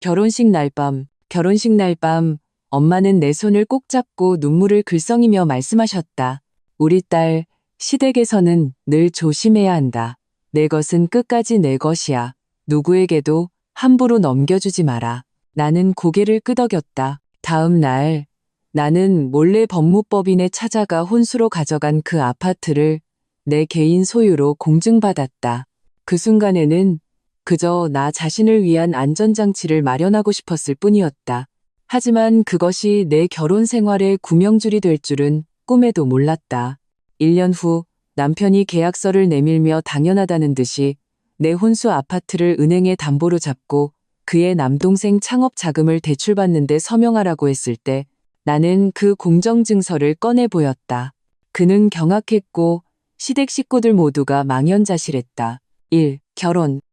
결혼식 날 밤, 엄마는 내 손을 꼭 잡고 눈물을 글썽이며 말씀하셨다. 우리 딸, 시댁에서는 늘 조심해야 한다. 내 것은 끝까지 내 것이야. 누구에게도 함부로 넘겨주지 마라. 나는 고개를 끄덕였다. 다음 날, 나는 몰래 법무법인에 찾아가 혼수로 가져간 그 아파트를 내 개인 소유로 공증받았다. 그 순간에는 그저 나 자신을 위한 안전장치를 마련하고 싶었을 뿐이었다. 하지만 그것이 내 결혼 생활의 구명줄이 될 줄은 꿈에도 몰랐다. 1년 후 남편이 계약서를 내밀며 당연하다는 듯이 내 혼수 아파트를 은행에 담보로 잡고 그의 남동생 창업 자금을 대출받는데 서명하라고 했을 때 나는 그 공정증서를 꺼내 보였다. 그는 경악했고 시댁 식구들 모두가 망연자실했다. 1.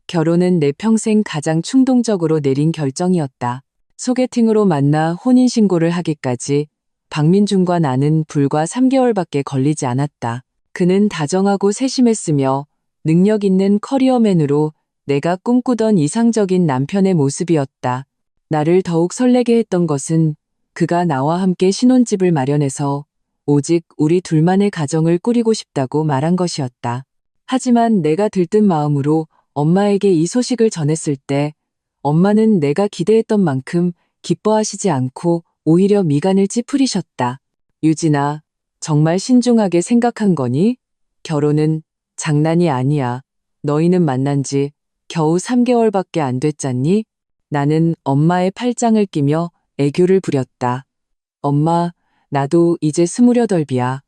결혼은 내 평생 가장 충동적으로 내린 결정이었다. 소개팅으로 만나 혼인신고를 하기까지 박민준과 나는 불과 3개월밖에 걸리지 않았다. 그는 다정하고 세심했으며 능력 있는 커리어맨으로 내가 꿈꾸던 이상적인 남편의 모습이었다. 나를 더욱 설레게 했던 것은 그가 나와 함께 신혼집을 마련해서 오직 우리 둘만의 가정을 꾸리고 싶다고 말한 것이었다. 하지만 내가 들뜬 마음으로 엄마에게 이 소식을 전했을 때 엄마는 내가 기대했던 만큼 기뻐하시지 않고 오히려 미간을 찌푸리셨다. 유진아, 정말 신중하게 생각한 거니? 결혼은 장난이 아니야. 너희는 만난 지 겨우 3개월밖에 안 됐잖니? 나는 엄마의 팔짱을 끼며 애교를 부렸다. 엄마, 나도 이제 28이야.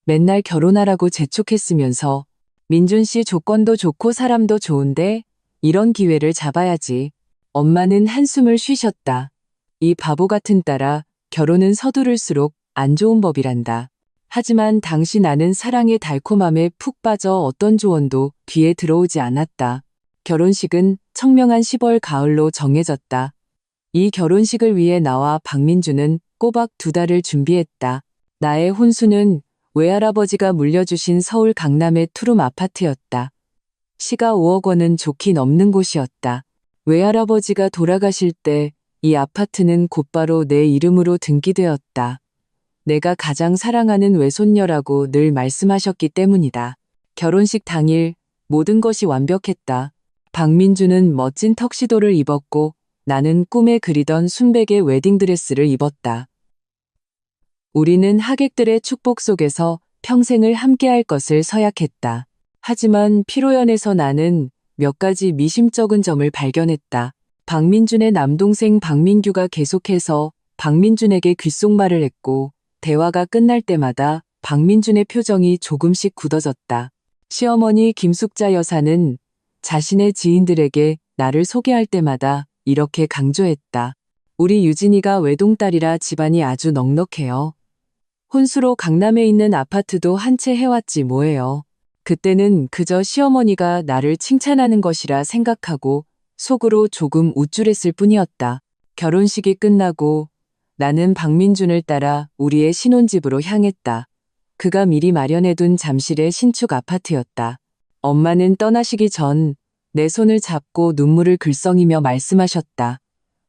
맨날 결혼하라고 재촉했으면서 민준 씨 조건도 좋고 사람도 좋은데 이런 기회를 잡아야지. 엄마는 한숨을 쉬셨다. 이 바보 같은 딸아, 결혼은 서두를수록 안 좋은 법이란다. 하지만 당시 나는 사랑의 달콤함에 푹 빠져 어떤 조언도 귀에 들어오지 않았다. 결혼식은 청명한 10월 가을로 정해졌다. 이 결혼식을 위해 나와 박민주는 꼬박 2달을 준비했다. 나의 혼수는 외할아버지가 물려주신 서울 강남의 투룸 아파트였다. 시가 5억 원은 좋게 넘는 곳이었다. 외할아버지가 돌아가실 때 이 아파트는 곧바로 내 이름으로 등기되었다. 내가 가장 사랑하는 외손녀라고 늘 말씀하셨기 때문이다. 결혼식 당일 모든 것이 완벽했다. 박민주는 멋진 턱시도를 입었고 나는 꿈에 그리던 순백의 웨딩드레스를 입었다. 우리는 하객들의 축복 속에서 평생을 함께할 것을 서약했다. 하지만 피로연에서 나는 몇 가지 미심쩍은 점을 발견했다. 박민준의 남동생 박민규가 계속해서 박민준에게 귓속말을 했고 대화가 끝날 때마다 박민준의 표정이 조금씩 굳어졌다. 시어머니 김숙자 여사는 자신의 지인들에게 나를 소개할 때마다 이렇게 강조했다. 우리 유진이가 외동딸이라 집안이 아주 넉넉해요. 혼수로 강남에 있는 아파트도 한 채 해왔지 뭐예요. 그때는 그저 시어머니가 나를 칭찬하는 것이라 생각하고 속으로 조금 우쭐했을 뿐이었다. 결혼식이 끝나고 나는 박민준을 따라 우리의 신혼집으로 향했다. 그가 미리 마련해둔 잠실의 신축 아파트였다. 엄마는 떠나시기 전 내 손을 잡고 눈물을 글썽이며 말씀하셨다.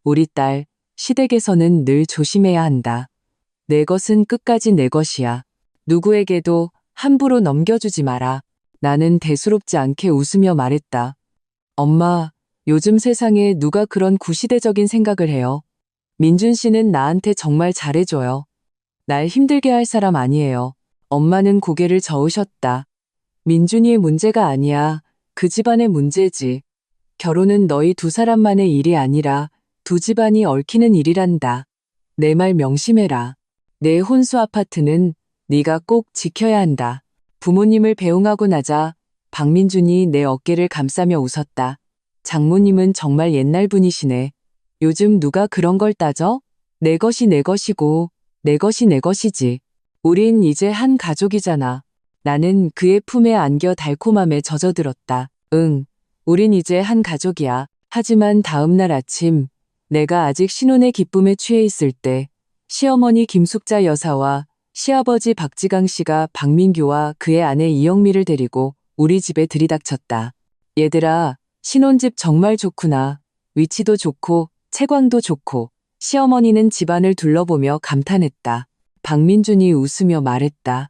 우리 딸, 시댁에서는 늘 조심해야 한다. 내 것은 끝까지 내 것이야. 누구에게도 함부로 넘겨주지 마라. 나는 대수롭지 않게 웃으며 말했다. 엄마, 요즘 세상에 누가 그런 구시대적인 생각을 해요. 민준 씨는 나한테 정말 잘해줘요. 날 힘들게 할 사람 아니에요. 엄마는 고개를 저으셨다. 민준이의 문제가 아니야. 그 집안의 문제지. 결혼은 너희 두 사람만의 일이 아니라 두 집안이 얽히는 일이란다. 내 말 명심해라. 내 혼수 아파트는 네가 꼭 지켜야 한다. 부모님을 배웅하고 나자 박민준이 내 어깨를 감싸며 웃었다. 장모님은 정말 옛날 분이시네. 요즘 누가 그런 걸 따져? 내 것이 내 것이고 내 것이 내 것이지. 우린 이제 한 가족이잖아. 나는 그의 품에 안겨 달콤함에 젖어들었다. 응, 우린 이제 한 가족이야. 하지만 다음 날 아침 내가 아직 신혼의 기쁨에 취해 있을 때 시어머니 김숙자 여사와 시아버지 박지강 씨가 박민규와 그의 아내 이영미를 데리고 우리 집에 들이닥쳤다. 얘들아, 신혼집 정말 좋구나. 위치도 좋고 채광도 좋고 시어머니는 집안을 둘러보며 감탄했다. 박민준이 웃으며 말했다.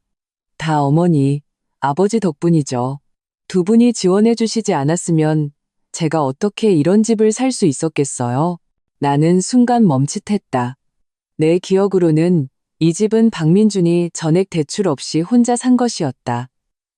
다 어머니, 아버지 덕분이죠. 두 분이 지원해 주시지 않았으면 제가 어떻게 이런 집을 살 수 있었겠어요? 나는 순간 멈칫했다. 내 기억으로는 이 집은 박민준이 전액 대출 없이 혼자 산 것이었다.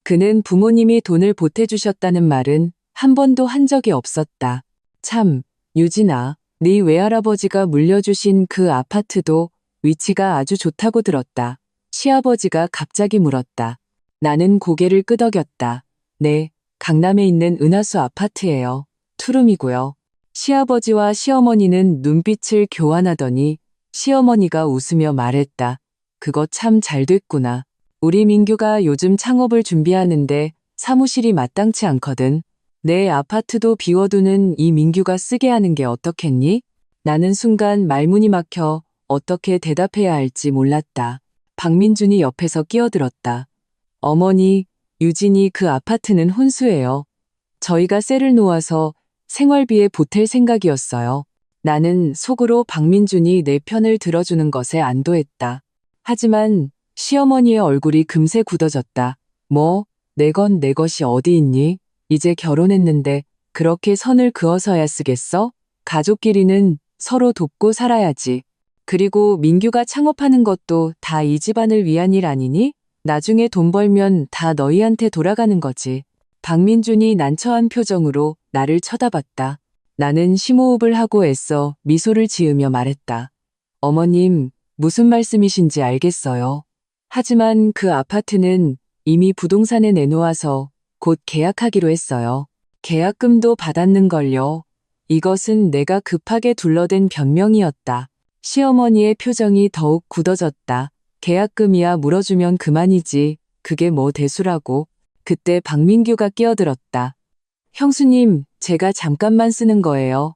그는 부모님이 돈을 보태주셨다는 말은 한 번도 한 적이 없었다. 참, 유진아, 네 외할아버지가 물려주신 그 아파트도 위치가 아주 좋다고 들었다. 시아버지가 갑자기 물었다. 나는 고개를 끄덕였다. 네, 강남에 있는 은하수 아파트예요. 투룸이고요. 시아버지와 시어머니는 눈빛을 교환하더니 시어머니가 웃으며 말했다. 그거 참 잘 됐구나. 우리 민규가 요즘 창업을 준비하는데 사무실이 마땅치 않거든. 내 아파트도 비워두는 이 민규가 쓰게 하는 게 어떻겠니? 나는 순간 말문이 막혀 어떻게 대답해야 할지 몰랐다. 박민준이 옆에서 끼어들었다. 어머니, 유진이 그 아파트는 혼수예요. 저희가 셀을 놓아서 생활비에 보탤 생각이었어요. 나는 속으로 박민준이 내 편을 들어주는 것에 안도했다. 하지만 시어머니의 얼굴이 금세 굳어졌다. 뭐, 내 건 내 것이 어디 있니? 이제 결혼했는데 그렇게 선을 그어서야 쓰겠어? 가족끼리는 서로 돕고 살아야지. 그리고 민규가 창업하는 것도 다 이 집안을 위한 일 아니니? 나중에 돈 벌면 다 너희한테 돌아가는 거지. 박민준이 난처한 표정으로 나를 쳐다봤다. 나는 심호흡을 하고 애써 미소를 지으며 말했다. 어머님, 무슨 말씀이신지 알겠어요. 하지만 그 아파트는 이미 부동산에 내놓아서 곧 계약하기로 했어요. 계약금도 받았는걸요. 이것은 내가 급하게 둘러댄 변명이었다. 시어머니의 표정이 더욱 굳어졌다. 계약금이야 물어주면 그만이지. 그게 뭐 대수라고. 그때 박민규가 끼어들었다. 형수님, 제가 잠깐만 쓰는 거예요.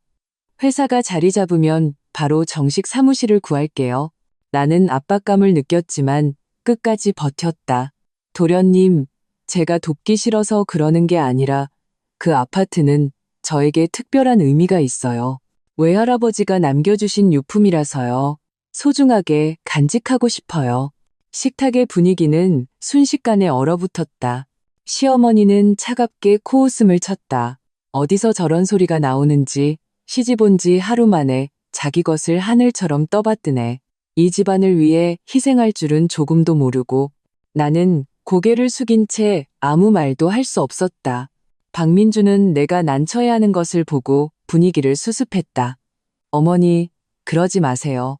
회사가 자리 잡으면 바로 정식 사무실을 구할게요. 나는 압박감을 느꼈지만 끝까지 버텼다. 도련님, 제가 돕기 싫어서 그러는 게 아니라 그 아파트는 저에게 특별한 의미가 있어요. 외할아버지가 남겨주신 유품이라서요. 소중하게 간직하고 싶어요. 식탁의 분위기는 순식간에 얼어붙었다. 시어머니는 차갑게 코웃음을 쳤다. 어디서 저런 소리가 나오는지 시집 온 지 하루 만에 자기 것을 하늘처럼 떠받드네. 이 집안을 위해 희생할 줄은 조금도 모르고 나는 고개를 숙인 채 아무 말도 할 수 없었다. 박민주는 내가 난처해 하는 것을 보고 분위기를 수습했다. 어머니, 그러지 마세요.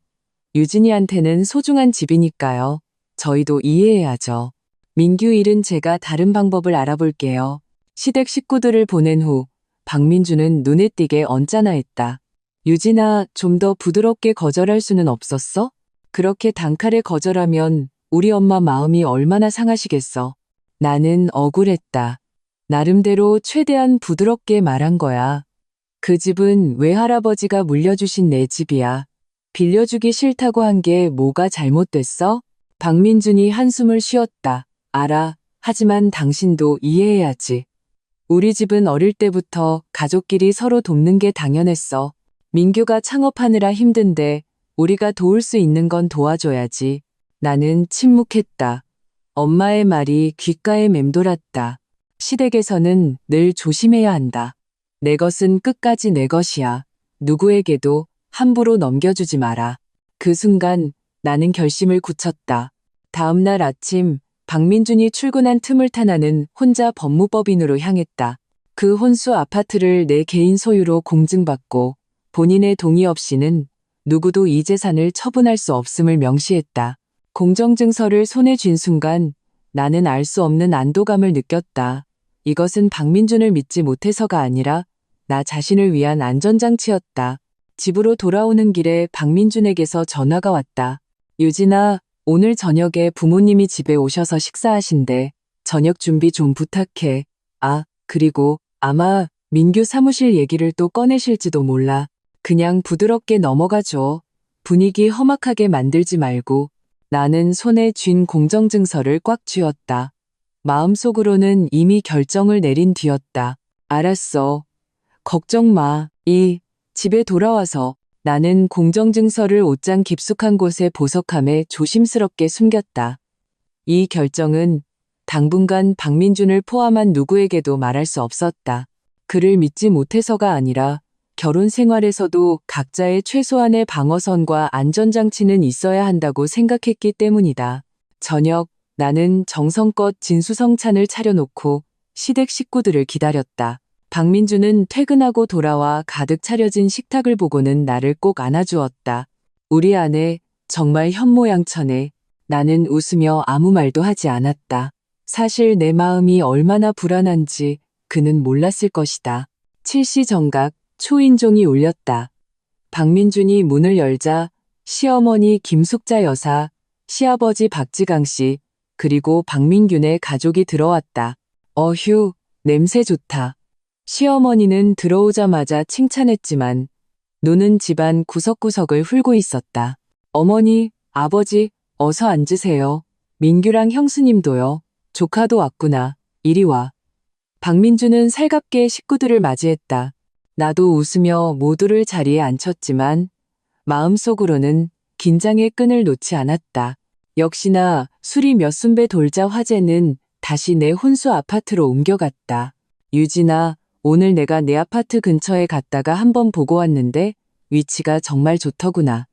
유진이한테는 소중한 집이니까요. 저희도 이해해야죠. 민규 일은 제가 다른 방법을 알아볼게요. 시댁 식구들을 보낸 후 박민주는 눈에 띄게 언짢아했다. 유진아, 좀 더 부드럽게 거절할 수는 없었어? 그렇게 단칼에 거절하면 우리 엄마 마음이 얼마나 상하시겠어. 나는 억울했다. 나름대로 최대한 부드럽게 말한 거야. 그 집은 외할아버지가 물려주신 내 집이야. 빌려주기 싫다고 한 게 뭐가 잘못됐어? 박민준이 한숨을 쉬었다. 알아. 하지만 당신도 이해해야지. 우리 집은 어릴 때부터 가족끼리 서로 돕는 게 당연했어. 민규가 창업하느라 힘든데 우리가 도울 수 있는 건 도와줘야지. 나는 침묵했다. 엄마의 말이 귓가에 맴돌았다. 시댁에서는 늘 조심해야 한다. 내 것은 끝까지 내 것이야. 누구에게도 함부로 넘겨주지 마라. 그 순간 나는 결심을 굳혔다. 다음 날 아침 박민준이 출근한 틈을 타 나는 혼자 법무법인으로 향했다. 그 혼수 아파트를 내 개인 소유로 공증받고 본인의 동의 없이는 누구도 이 재산을 처분할 수 없음을 명시했다. 공정증서를 손에 쥔 순간 나는 알 수 없는 안도감을 느꼈다. 이것은 박민준을 믿지 못해서가 아니라 나 자신을 위한 안전장치였다. 집으로 돌아오는 길에 박민준에게서 전화가 왔다. 유진아, 오늘 저녁에 부모님이 집에 오셔서 식사하신대. 저녁 준비 좀 부탁해. 아, 그리고 아마 민규 사무실 얘기를 또 꺼내실지도 몰라. 그냥 부드럽게 넘어가줘. 분위기 험악하게 만들지 말고. 나는 손에 쥔 공정증서를 꽉 쥐었다. 마음속으로는 이미 결정을 내린 뒤였다. 알았어. 걱정 마. 집에 돌아와서 나는 공정증서를 옷장 깊숙한 곳에 보석함에 조심스럽게 숨겼다. 이 결정은 당분간 박민준을 포함한 누구에게도 말할 수 없었다. 그를 믿지 못해서가 아니라 결혼 생활에서도 각자의 최소한의 방어선과 안전장치는 있어야 한다고 생각했기 때문이다. 저녁, 나는 정성껏 진수성찬을 차려놓고 시댁 식구들을 기다렸다. 박민주는 퇴근하고 돌아와 가득 차려진 식탁을 보고는 나를 꼭 안아주었다. 우리 아내 정말 현모양처네. 나는 웃으며 아무 말도 하지 않았다. 사실 내 마음이 얼마나 불안한지 그는 몰랐을 것이다. 칠시정각 초인종이 울렸다. 박민준이 문을 열자 시어머니 김숙자 여사, 시아버지 박지강 씨, 그리고 박민균의 가족이 들어왔다. 어휴, 냄새 좋다. 시어머니는 들어오자마자 칭찬했지만 노는 집안 구석구석을 훑고 있었다. 어머니, 아버지, 어서 앉으세요. 민규랑 형수님도요. 조카도 왔구나. 이리 와. 박민주는 살갑게 식구들을 맞이했다. 나도 웃으며 모두를 자리에 앉혔지만 마음속으로는 긴장의 끈을 놓지 않았다. 역시나 술이 몇 순배 돌자 화제는 다시 내 혼수 아파트로 옮겨갔다. 유진아, 오늘 내가 내 아파트 근처에 갔다가 한번 보고 왔는데 위치가 정말 좋더구나.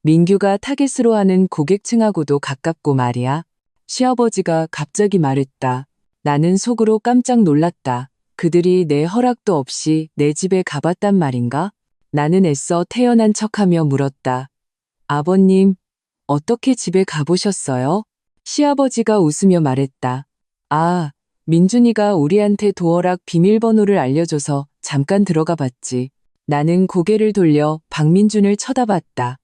민규가 타겟으로 하는 고객층하고도 가깝고 말이야. 시아버지가 갑자기 말했다. 나는 속으로 깜짝 놀랐다. 그들이 내 허락도 없이 내 집에 가봤단 말인가? 나는 애써 태연한 척하며 물었다. 아버님, 어떻게 집에 가보셨어요? 시아버지가 웃으며 말했다. 아, 민준이가 우리한테 도어락 비밀번호를 알려줘서 잠깐 들어가 봤지. 나는 고개를 돌려 박민준을 쳐다봤다.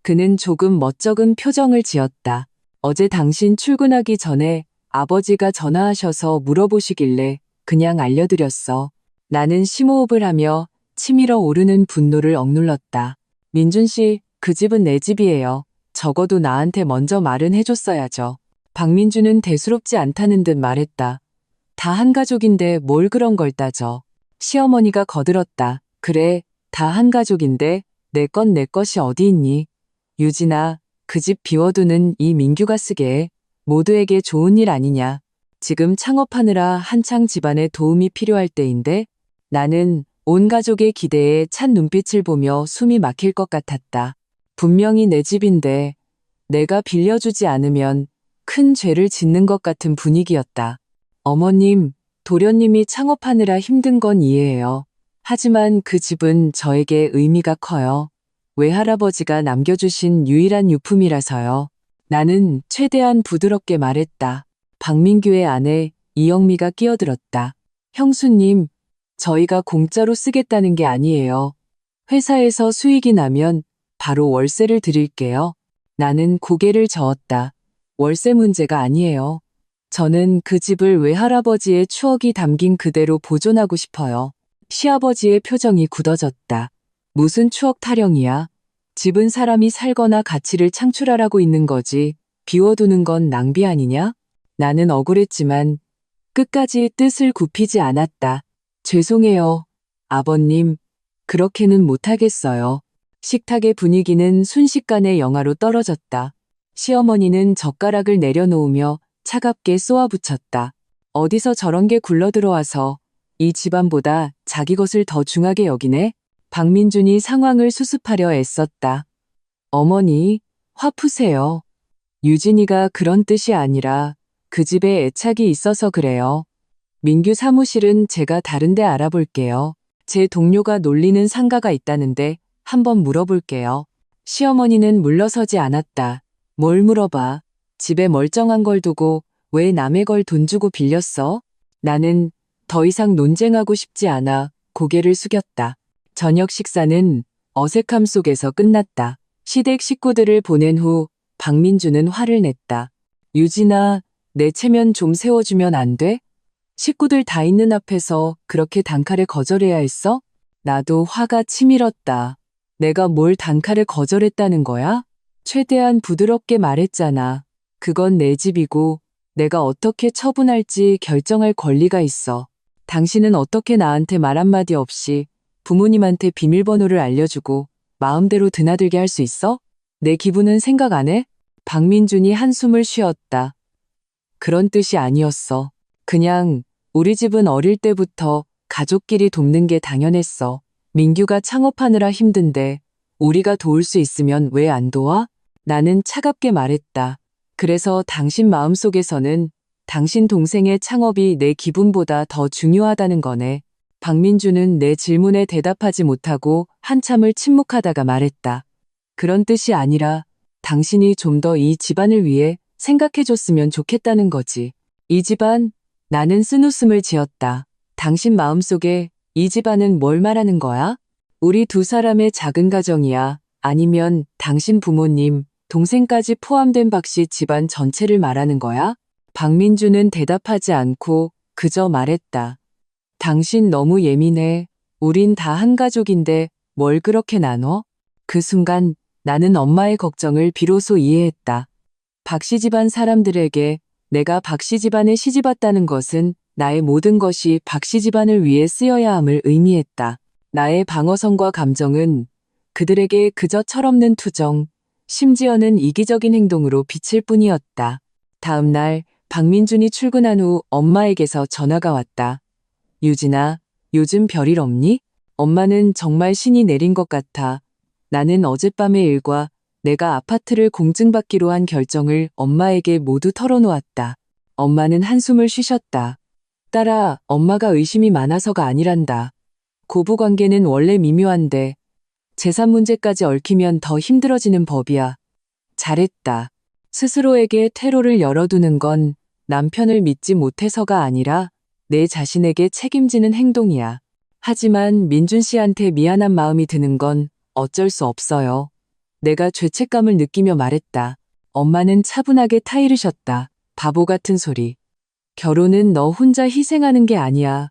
그는 조금 멋쩍은 표정을 지었다. 어제 당신 출근하기 전에 아버지가 전화하셔서 물어보시길래 그냥 알려드렸어. 나는 심호흡을 하며 치밀어 오르는 분노를 억눌렀다. 민준 씨, 그 집은 내 집이에요. 적어도 나한테 먼저 말은 해줬어야죠. 박민준은 대수롭지 않다는 듯 말했다. 다 한 가족인데 뭘 그런 걸 따져. 시어머니가 거들었다. 그래, 다 한 가족인데 내 건 내 것이 어디 있니? 유진아, 그 집 비워두는 이 민규가 쓰게 해. 모두에게 좋은 일 아니냐. 지금 창업하느라 한창 집안에 도움이 필요할 때인데 나는 온 가족의 기대에 찬 눈빛을 보며 숨이 막힐 것 같았다. 분명히 내 집인데 내가 빌려주지 않으면 큰 죄를 짓는 것 같은 분위기였다. 어머님, 도련님이 창업하느라 힘든 건 이해해요. 하지만 그 집은 저에게 의미가 커요. 외할아버지가 남겨주신 유일한 유품이라서요. 나는 최대한 부드럽게 말했다. 박민규의 아내 이영미가 끼어들었다. 형수님, 저희가 공짜로 쓰겠다는 게 아니에요. 회사에서 수익이 나면 바로 월세를 드릴게요. 나는 고개를 저었다. 월세 문제가 아니에요. 저는 그 집을 외할아버지의 추억이 담긴 그대로 보존하고 싶어요. 시아버지의 표정이 굳어졌다. 무슨 추억 타령이야? 집은 사람이 살거나 가치를 창출하라고 있는 거지. 비워두는 건 낭비 아니냐? 나는 억울했지만 끝까지 뜻을 굽히지 않았다. 죄송해요. 아버님, 그렇게는 못하겠어요. 식탁의 분위기는 순식간에 영하로 떨어졌다. 시어머니는 젓가락을 내려놓으며 차갑게 쏘아붙였다. 어디서 저런 게 굴러들어와서 이 집안보다 자기 것을 더 중하게 여기네? 박민준이 상황을 수습하려 애썼다. 어머니, 화 푸세요. 유진이가 그런 뜻이 아니라 그 집에 애착이 있어서 그래요. 민규 사무실은 제가 다른 데 알아볼게요. 제 동료가 놀리는 상가가 있다는데 한번 물어볼게요. 시어머니는 물러서지 않았다. 뭘 물어봐. 집에 멀쩡한 걸 두고 왜 남의 걸 돈 주고 빌렸어? 나는 더 이상 논쟁하고 싶지 않아 고개를 숙였다. 저녁 식사는 어색함 속에서 끝났다. 시댁 식구들을 보낸 후 박민주는 화를 냈다. 유진아, 내 체면 좀 세워주면 안 돼? 식구들 다 있는 앞에서 그렇게 단칼에 거절해야 했어? 나도 화가 치밀었다. 내가 뭘 단칼에 거절했다는 거야? 최대한 부드럽게 말했잖아. 그건 내 집이고 내가 어떻게 처분할지 결정할 권리가 있어. 당신은 어떻게 나한테 말 한마디 없이 부모님한테 비밀번호를 알려주고 마음대로 드나들게 할 수 있어? 내 기분은 생각 안 해? 박민준이 한숨을 쉬었다. 그런 뜻이 아니었어. 그냥 우리 집은 어릴 때부터 가족끼리 돕는 게 당연했어. 민규가 창업하느라 힘든데 우리가 도울 수 있으면 왜 안 도와? 나는 차갑게 말했다. 그래서 당신 마음속에서는 당신 동생의 창업이 내 기분보다 더 중요하다는 거네. 박민주는 내 질문에 대답하지 못하고 한참을 침묵하다가 말했다. 그런 뜻이 아니라 당신이 좀 더 이 집안을 위해 생각해줬으면 좋겠다는 거지. 이 집안, 나는 쓴웃음을 지었다. 당신 마음속에 이 집안은 뭘 말하는 거야? 우리 두 사람의 작은 가정이야. 아니면 당신 부모님, 동생까지 포함된 박씨 집안 전체를 말하는 거야? 박민주는 대답하지 않고 그저 말했다. 당신 너무 예민해. 우린 다 한 가족인데 뭘 그렇게 나눠? 그 순간 나는 엄마의 걱정을 비로소 이해했다. 박씨 집안 사람들에게 내가 박씨 집안에 시집왔다는 것은 나의 모든 것이 박씨 집안을 위해 쓰여야 함을 의미했다. 나의 방어성과 감정은 그들에게 그저 철없는 투정, 심지어는 이기적인 행동으로 비칠 뿐이었다. 다음 날 박민준이 출근한 후 엄마에게서 전화가 왔다. 유진아, 요즘 별일 없니? 엄마는 정말 신이 내린 것 같아. 나는 어젯밤의 일과 내가 아파트를 공증받기로 한 결정을 엄마에게 모두 털어놓았다. 엄마는 한숨을 쉬셨다. 딸아, 엄마가 의심이 많아서가 아니란다. 고부관계는 원래 미묘한데 재산 문제까지 얽히면 더 힘들어지는 법이야. 잘했다. 스스로에게 퇴로를 열어두는 건 남편을 믿지 못해서가 아니라 내 자신에게 책임지는 행동이야. 하지만 민준 씨한테 미안한 마음이 드는 건 어쩔 수 없어요. 내가 죄책감을 느끼며 말했다. 엄마는 차분하게 타이르셨다. 바보 같은 소리. 결혼은 너 혼자 희생하는 게 아니야.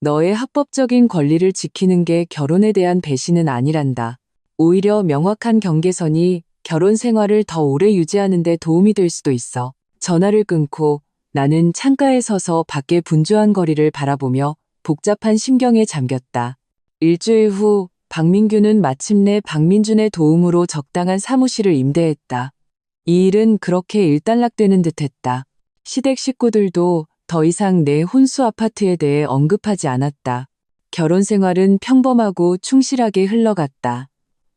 너의 합법적인 권리를 지키는 게 결혼에 대한 배신은 아니란다. 오히려 명확한 경계선이 결혼 생활을 더 오래 유지하는 데 도움이 될 수도 있어. 전화를 끊고 나는 창가에 서서 밖의 분주한 거리를 바라보며 복잡한 심경에 잠겼다. 일주일 후 박민규는 마침내 박민준의 도움으로 적당한 사무실을 임대했다. 이 일은 그렇게 일단락되는 듯했다. 시댁 식구들도 더 이상 내 혼수 아파트에 대해 언급하지 않았다. 결혼 생활은 평범하고 충실하게 흘러갔다.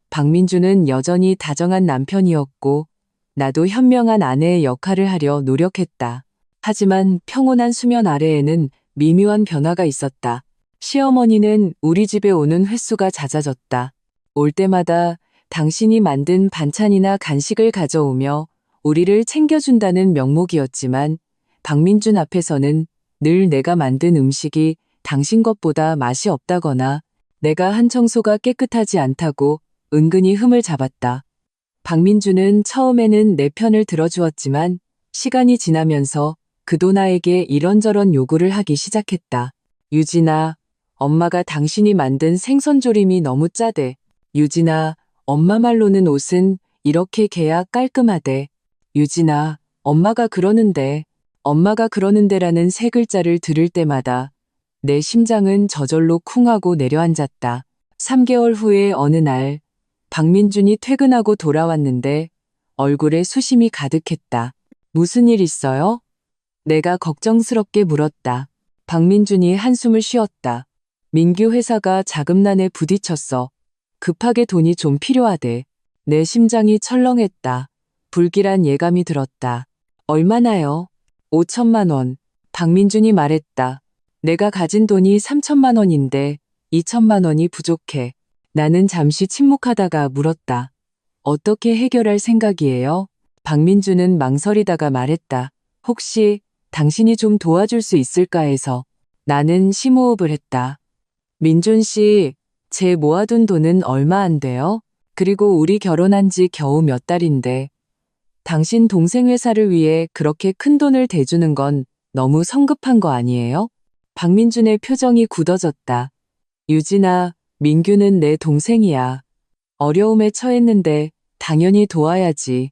박민주는 여전히 다정한 남편이었고 나도 현명한 아내의 역할을 하려 노력했다. 하지만 평온한 수면 아래에는 미묘한 변화가 있었다. 시어머니는 우리 집에 오는 횟수가 잦아졌다. 올 때마다 당신이 만든 반찬이나 간식을 가져오며 우리를 챙겨준다는 명목이었지만 박민준 앞에서는 늘 내가 만든 음식이 당신 것보다 맛이 없다거나 내가 한 청소가 깨끗하지 않다고 은근히 흠을 잡았다. 박민준은 처음에는 내 편을 들어주었지만 시간이 지나면서 그도 나에게 이런저런 요구를 하기 시작했다. 유진아, 엄마가 당신이 만든 생선조림이 너무 짜대. 유진아, 엄마 말로는 옷은 이렇게 개야 깔끔하대. 유진아, 엄마가 그러는데라는 세 글자를 들을 때마다 내 심장은 저절로 쿵하고 내려앉았다. 3개월 후에 어느 날 박민준이 퇴근하고 돌아왔는데 얼굴에 수심이 가득했다. 무슨 일 있어요? 내가 걱정스럽게 물었다. 박민준이 한숨을 쉬었다. 민규 회사가 자금난에 부딪혔어. 급하게 돈이 좀 필요하대. 내 심장이 철렁했다. 불길한 예감이 들었다. 얼마나요? 5천만 원. 박민준이 말했다. 내가 가진 돈이 3천만 원인데 2천만 원이 부족해. 나는 잠시 침묵하다가 물었다. 어떻게 해결할 생각이에요? 박민준은 망설이다가 말했다. 혹시 당신이 좀 도와줄 수 있을까 해서. 나는 심호흡을 했다. 민준 씨, 제 모아둔 돈은 얼마 안 돼요? 그리고 우리 결혼한 지 겨우 몇 달인데 당신 동생 회사를 위해 그렇게 큰 돈을 대주는 건 너무 성급한 거 아니에요? 박민준의 표정이 굳어졌다. 유진아, 민규는 내 동생이야. 어려움에 처했는데 당연히 도와야지.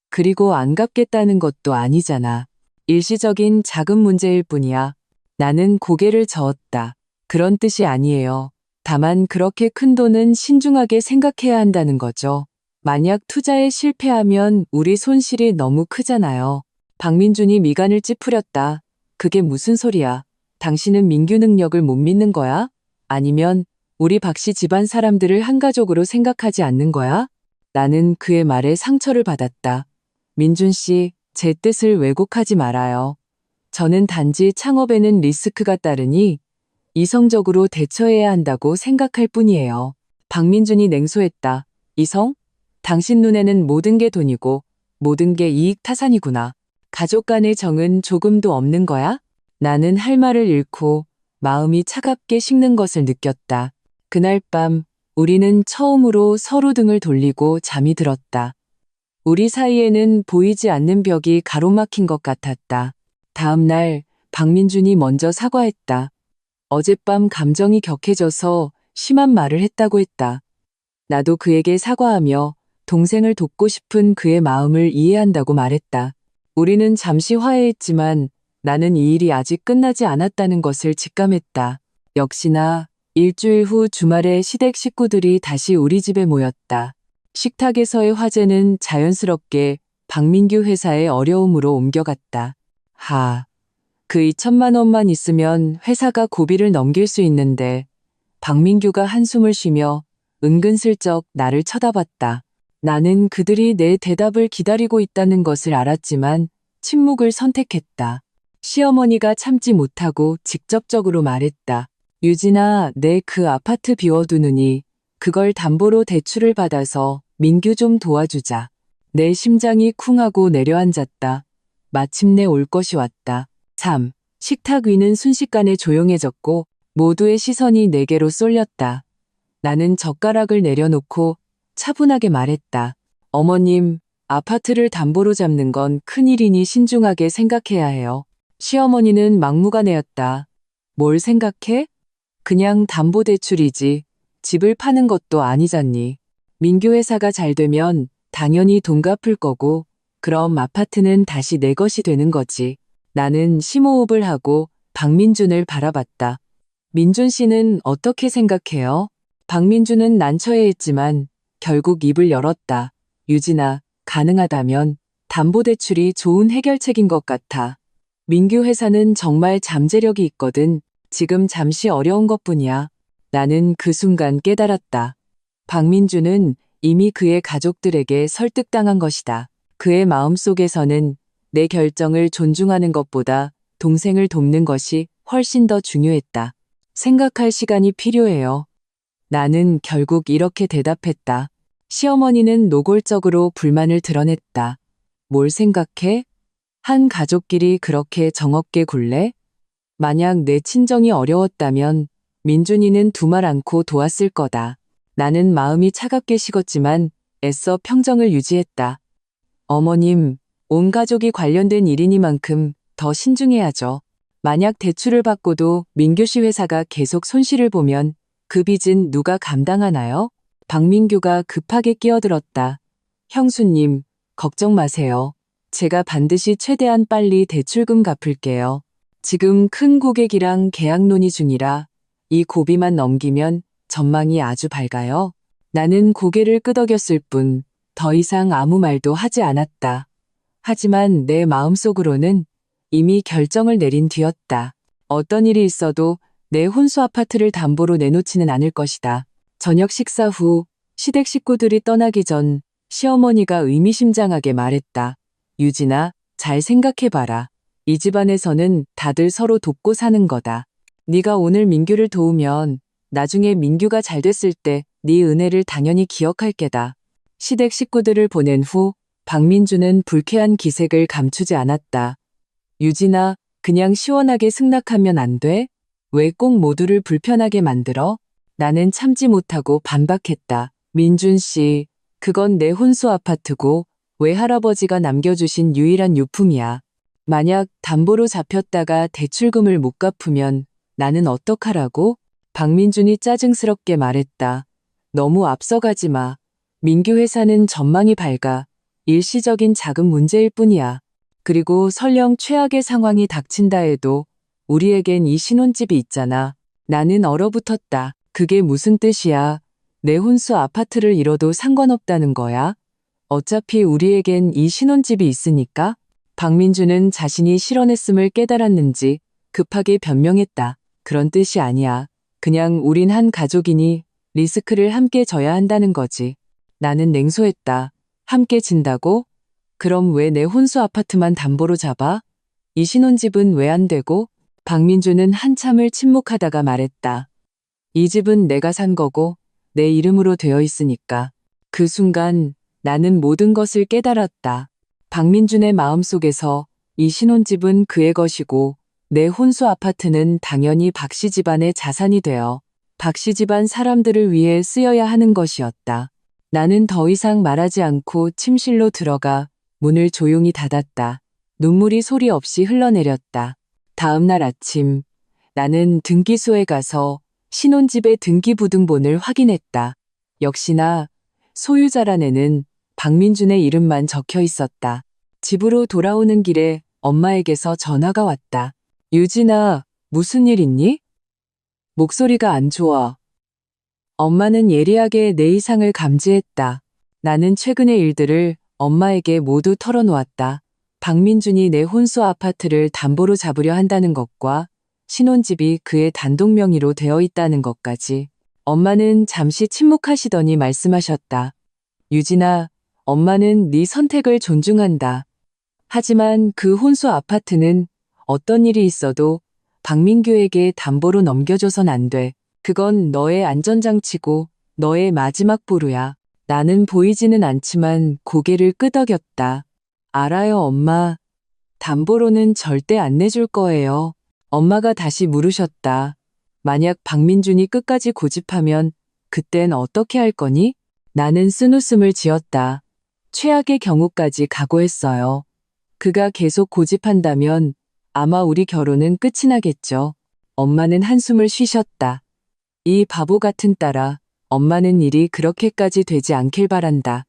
그리고 안 갚겠다는 것도 아니잖아. 일시적인 자금 문제일 뿐이야. 나는 고개를 저었다. 그런 뜻이 아니에요. 다만 그렇게 큰 돈은 신중하게 생각해야 한다는 거죠. 만약 투자에 실패하면 우리 손실이 너무 크잖아요. 박민준이 미간을 찌푸렸다. 그게 무슨 소리야? 당신은 민규 능력을 못 믿는 거야? 아니면 우리 박씨 집안 사람들을 한 가족으로 생각하지 않는 거야? 나는 그의 말에 상처를 받았다. 민준 씨, 제 뜻을 왜곡하지 말아요. 저는 단지 창업에는 리스크가 따르니 이성적으로 대처해야 한다고 생각할 뿐이에요. 박민준이 냉소했다. 이성? 당신 눈에는 모든 게 돈이고 모든 게 이익 타산이구나. 가족 간의 정은 조금도 없는 거야? 나는 할 말을 잃고 마음이 차갑게 식는 것을 느꼈다. 그날 밤 우리는 처음으로 서로 등을 돌리고 잠이 들었다. 우리 사이에는 보이지 않는 벽이 가로막힌 것 같았다. 다음 날 박민준이 먼저 사과했다. 어젯밤 감정이 격해져서 심한 말을 했다고 했다. 나도 그에게 사과하며 동생을 돕고 싶은 그의 마음을 이해한다고 말했다. 우리는 잠시 화해했지만 나는 이 일이 아직 끝나지 않았다는 것을 직감했다. 역시나 일주일 후 주말에 시댁 식구들이 다시 우리 집에 모였다. 식탁에서의 화제는 자연스럽게 박민규 회사의 어려움으로 옮겨갔다. 그 2천만 원만 있으면 회사가 고비를 넘길 수 있는데 박민규가 한숨을 쉬며 은근슬쩍 나를 쳐다봤다. 나는 그들이 내 대답을 기다리고 있다는 것을 알았지만 침묵을 선택했다. 시어머니가 참지 못하고 직접적으로 말했다. 유진아, 내 그 아파트 비워두느니 그걸 담보로 대출을 받아서 민규 좀 도와주자. 내 심장이 쿵하고 내려앉았다. 마침내 올 것이 왔다. 3. 식탁 위는 순식간에 조용해졌고 모두의 시선이 내게로 쏠렸다. 나는 젓가락을 내려놓고 차분하게 말했다. 어머님, 아파트를 담보로 잡는 건 큰일이니 신중하게 생각해야 해요. 시어머니는 막무가내였다. 뭘 생각해? 그냥 담보대출이지. 집을 파는 것도 아니잖니. 민규 회사가 잘 되면 당연히 돈 갚을 거고 그럼 아파트는 다시 내 것이 되는 거지. 나는 심호흡을 하고 박민준을 바라봤다. 민준 씨는 어떻게 생각해요? 박민준은 난처해했지만 결국 입을 열었다. 유진아, 가능하다면 담보대출이 좋은 해결책인 것 같아. 민규 회사는 정말 잠재력이 있거든. 지금 잠시 어려운 것뿐이야. 나는 그 순간 깨달았다. 박민준은 이미 그의 가족들에게 설득당한 것이다. 그의 마음속에서는 내 결정을 존중하는 것보다 동생을 돕는 것이 훨씬 더 중요했다. 생각할 시간이 필요해요. 나는 결국 이렇게 대답했다. 시어머니는 노골적으로 불만을 드러냈다. 뭘 생각해? 한 가족끼리 그렇게 정없게 굴래? 만약 내 친정이 어려웠다면 민준이는 두말 않고 도왔을 거다. 나는 마음이 차갑게 식었지만 애써 평정을 유지했다. 어머님, 온 가족이 관련된 일이니만큼 더 신중해야죠. 만약 대출을 받고도 민규 씨 회사가 계속 손실을 보면 그 빚은 누가 감당하나요? 박민규가 급하게 끼어들었다. 형수님, 걱정 마세요. 제가 반드시 최대한 빨리 대출금 갚을게요. 지금 큰 고객이랑 계약 논의 중이라 이 고비만 넘기면 전망이 아주 밝아요. 나는 고개를 끄덕였을 뿐 더 이상 아무 말도 하지 않았다. 하지만 내 마음속으로는 이미 결정을 내린 뒤였다. 어떤 일이 있어도 내 혼수 아파트를 담보로 내놓지는 않을 것이다. 저녁 식사 후 시댁 식구들이 떠나기 전 시어머니가 의미심장하게 말했다. 유진아, 잘 생각해봐라. 이 집안에서는 다들 서로 돕고 사는 거다. 네가 오늘 민규를 도우면 나중에 민규가 잘 됐을 때 네 은혜를 당연히 기억할 게다. 시댁 식구들을 보낸 후 박민주는 불쾌한 기색을 감추지 않았다. 유진아, 그냥 시원하게 승낙하면 안 돼? 왜 꼭 모두를 불편하게 만들어? 나는 참지 못하고 반박했다. 민준 씨, 그건 내 혼수 아파트고 외할아버지가 남겨주신 유일한 유품이야. 만약 담보로 잡혔다가 대출금을 못 갚으면 나는 어떡하라고? 박민준이 짜증스럽게 말했다. 너무 앞서가지 마. 민규 회사는 전망이 밝아. 일시적인 자금 문제일 뿐이야. 그리고 설령 최악의 상황이 닥친다 해도 우리에겐 이 신혼집이 있잖아. 나는 얼어붙었다. 그게 무슨 뜻이야? 내 혼수 아파트를 잃어도 상관없다는 거야? 어차피 우리에겐 이 신혼집이 있으니까? 박민주는 자신이 실언했음을 깨달았는지 급하게 변명했다. 그런 뜻이 아니야. 그냥 우린 한 가족이니 리스크를 함께 져야 한다는 거지. 나는 냉소했다. 함께 진다고? 그럼 왜 내 혼수 아파트만 담보로 잡아? 이 신혼집은 왜 안 되고? 박민주는 한참을 침묵하다가 말했다. 이 집은 내가 산 거고 내 이름으로 되어 있으니까. 그 순간 나는 모든 것을 깨달았다. 박민준의 마음속에서 이 신혼집은 그의 것이고 내 혼수 아파트는 당연히 박씨 집안의 자산이 되어 박씨 집안 사람들을 위해 쓰여야 하는 것이었다. 나는 더 이상 말하지 않고 침실로 들어가 문을 조용히 닫았다. 눈물이 소리 없이 흘러내렸다. 다음 날 아침 나는 등기소에 가서 신혼집의 등기부등본을 확인했다. 역시나 소유자란에는 박민준의 이름만 적혀 있었다. 집으로 돌아오는 길에 엄마에게서 전화가 왔다. 유진아, 무슨 일 있니? 목소리가 안 좋아. 엄마는 예리하게 내 이상을 감지했다. 나는 최근의 일들을 엄마에게 모두 털어놓았다. 박민준이 내 혼수 아파트를 담보로 잡으려 한다는 것과 신혼집이 그의 단독 명의로 되어 있다는 것까지. 엄마는 잠시 침묵하시더니 말씀하셨다. 유진아, 엄마는 네 선택을 존중한다. 하지만 그 혼수 아파트는 어떤 일이 있어도 박민규에게 담보로 넘겨줘선 안 돼. 그건 너의 안전장치고 너의 마지막 보루야. 나는 보이지는 않지만 고개를 끄덕였다. 알아요, 엄마. 담보로는 절대 안 내줄 거예요. 엄마가 다시 물으셨다. 만약 박민준이 끝까지 고집하면 그땐 어떻게 할 거니? 나는 쓴웃음을 지었다. 최악의 경우까지 각오했어요. 그가 계속 고집한다면 아마 우리 결혼은 끝이 나겠죠. 엄마는 한숨을 쉬셨다. 이 바보 같은 딸아, 엄마는 일이 그렇게까지 되지 않길 바란다.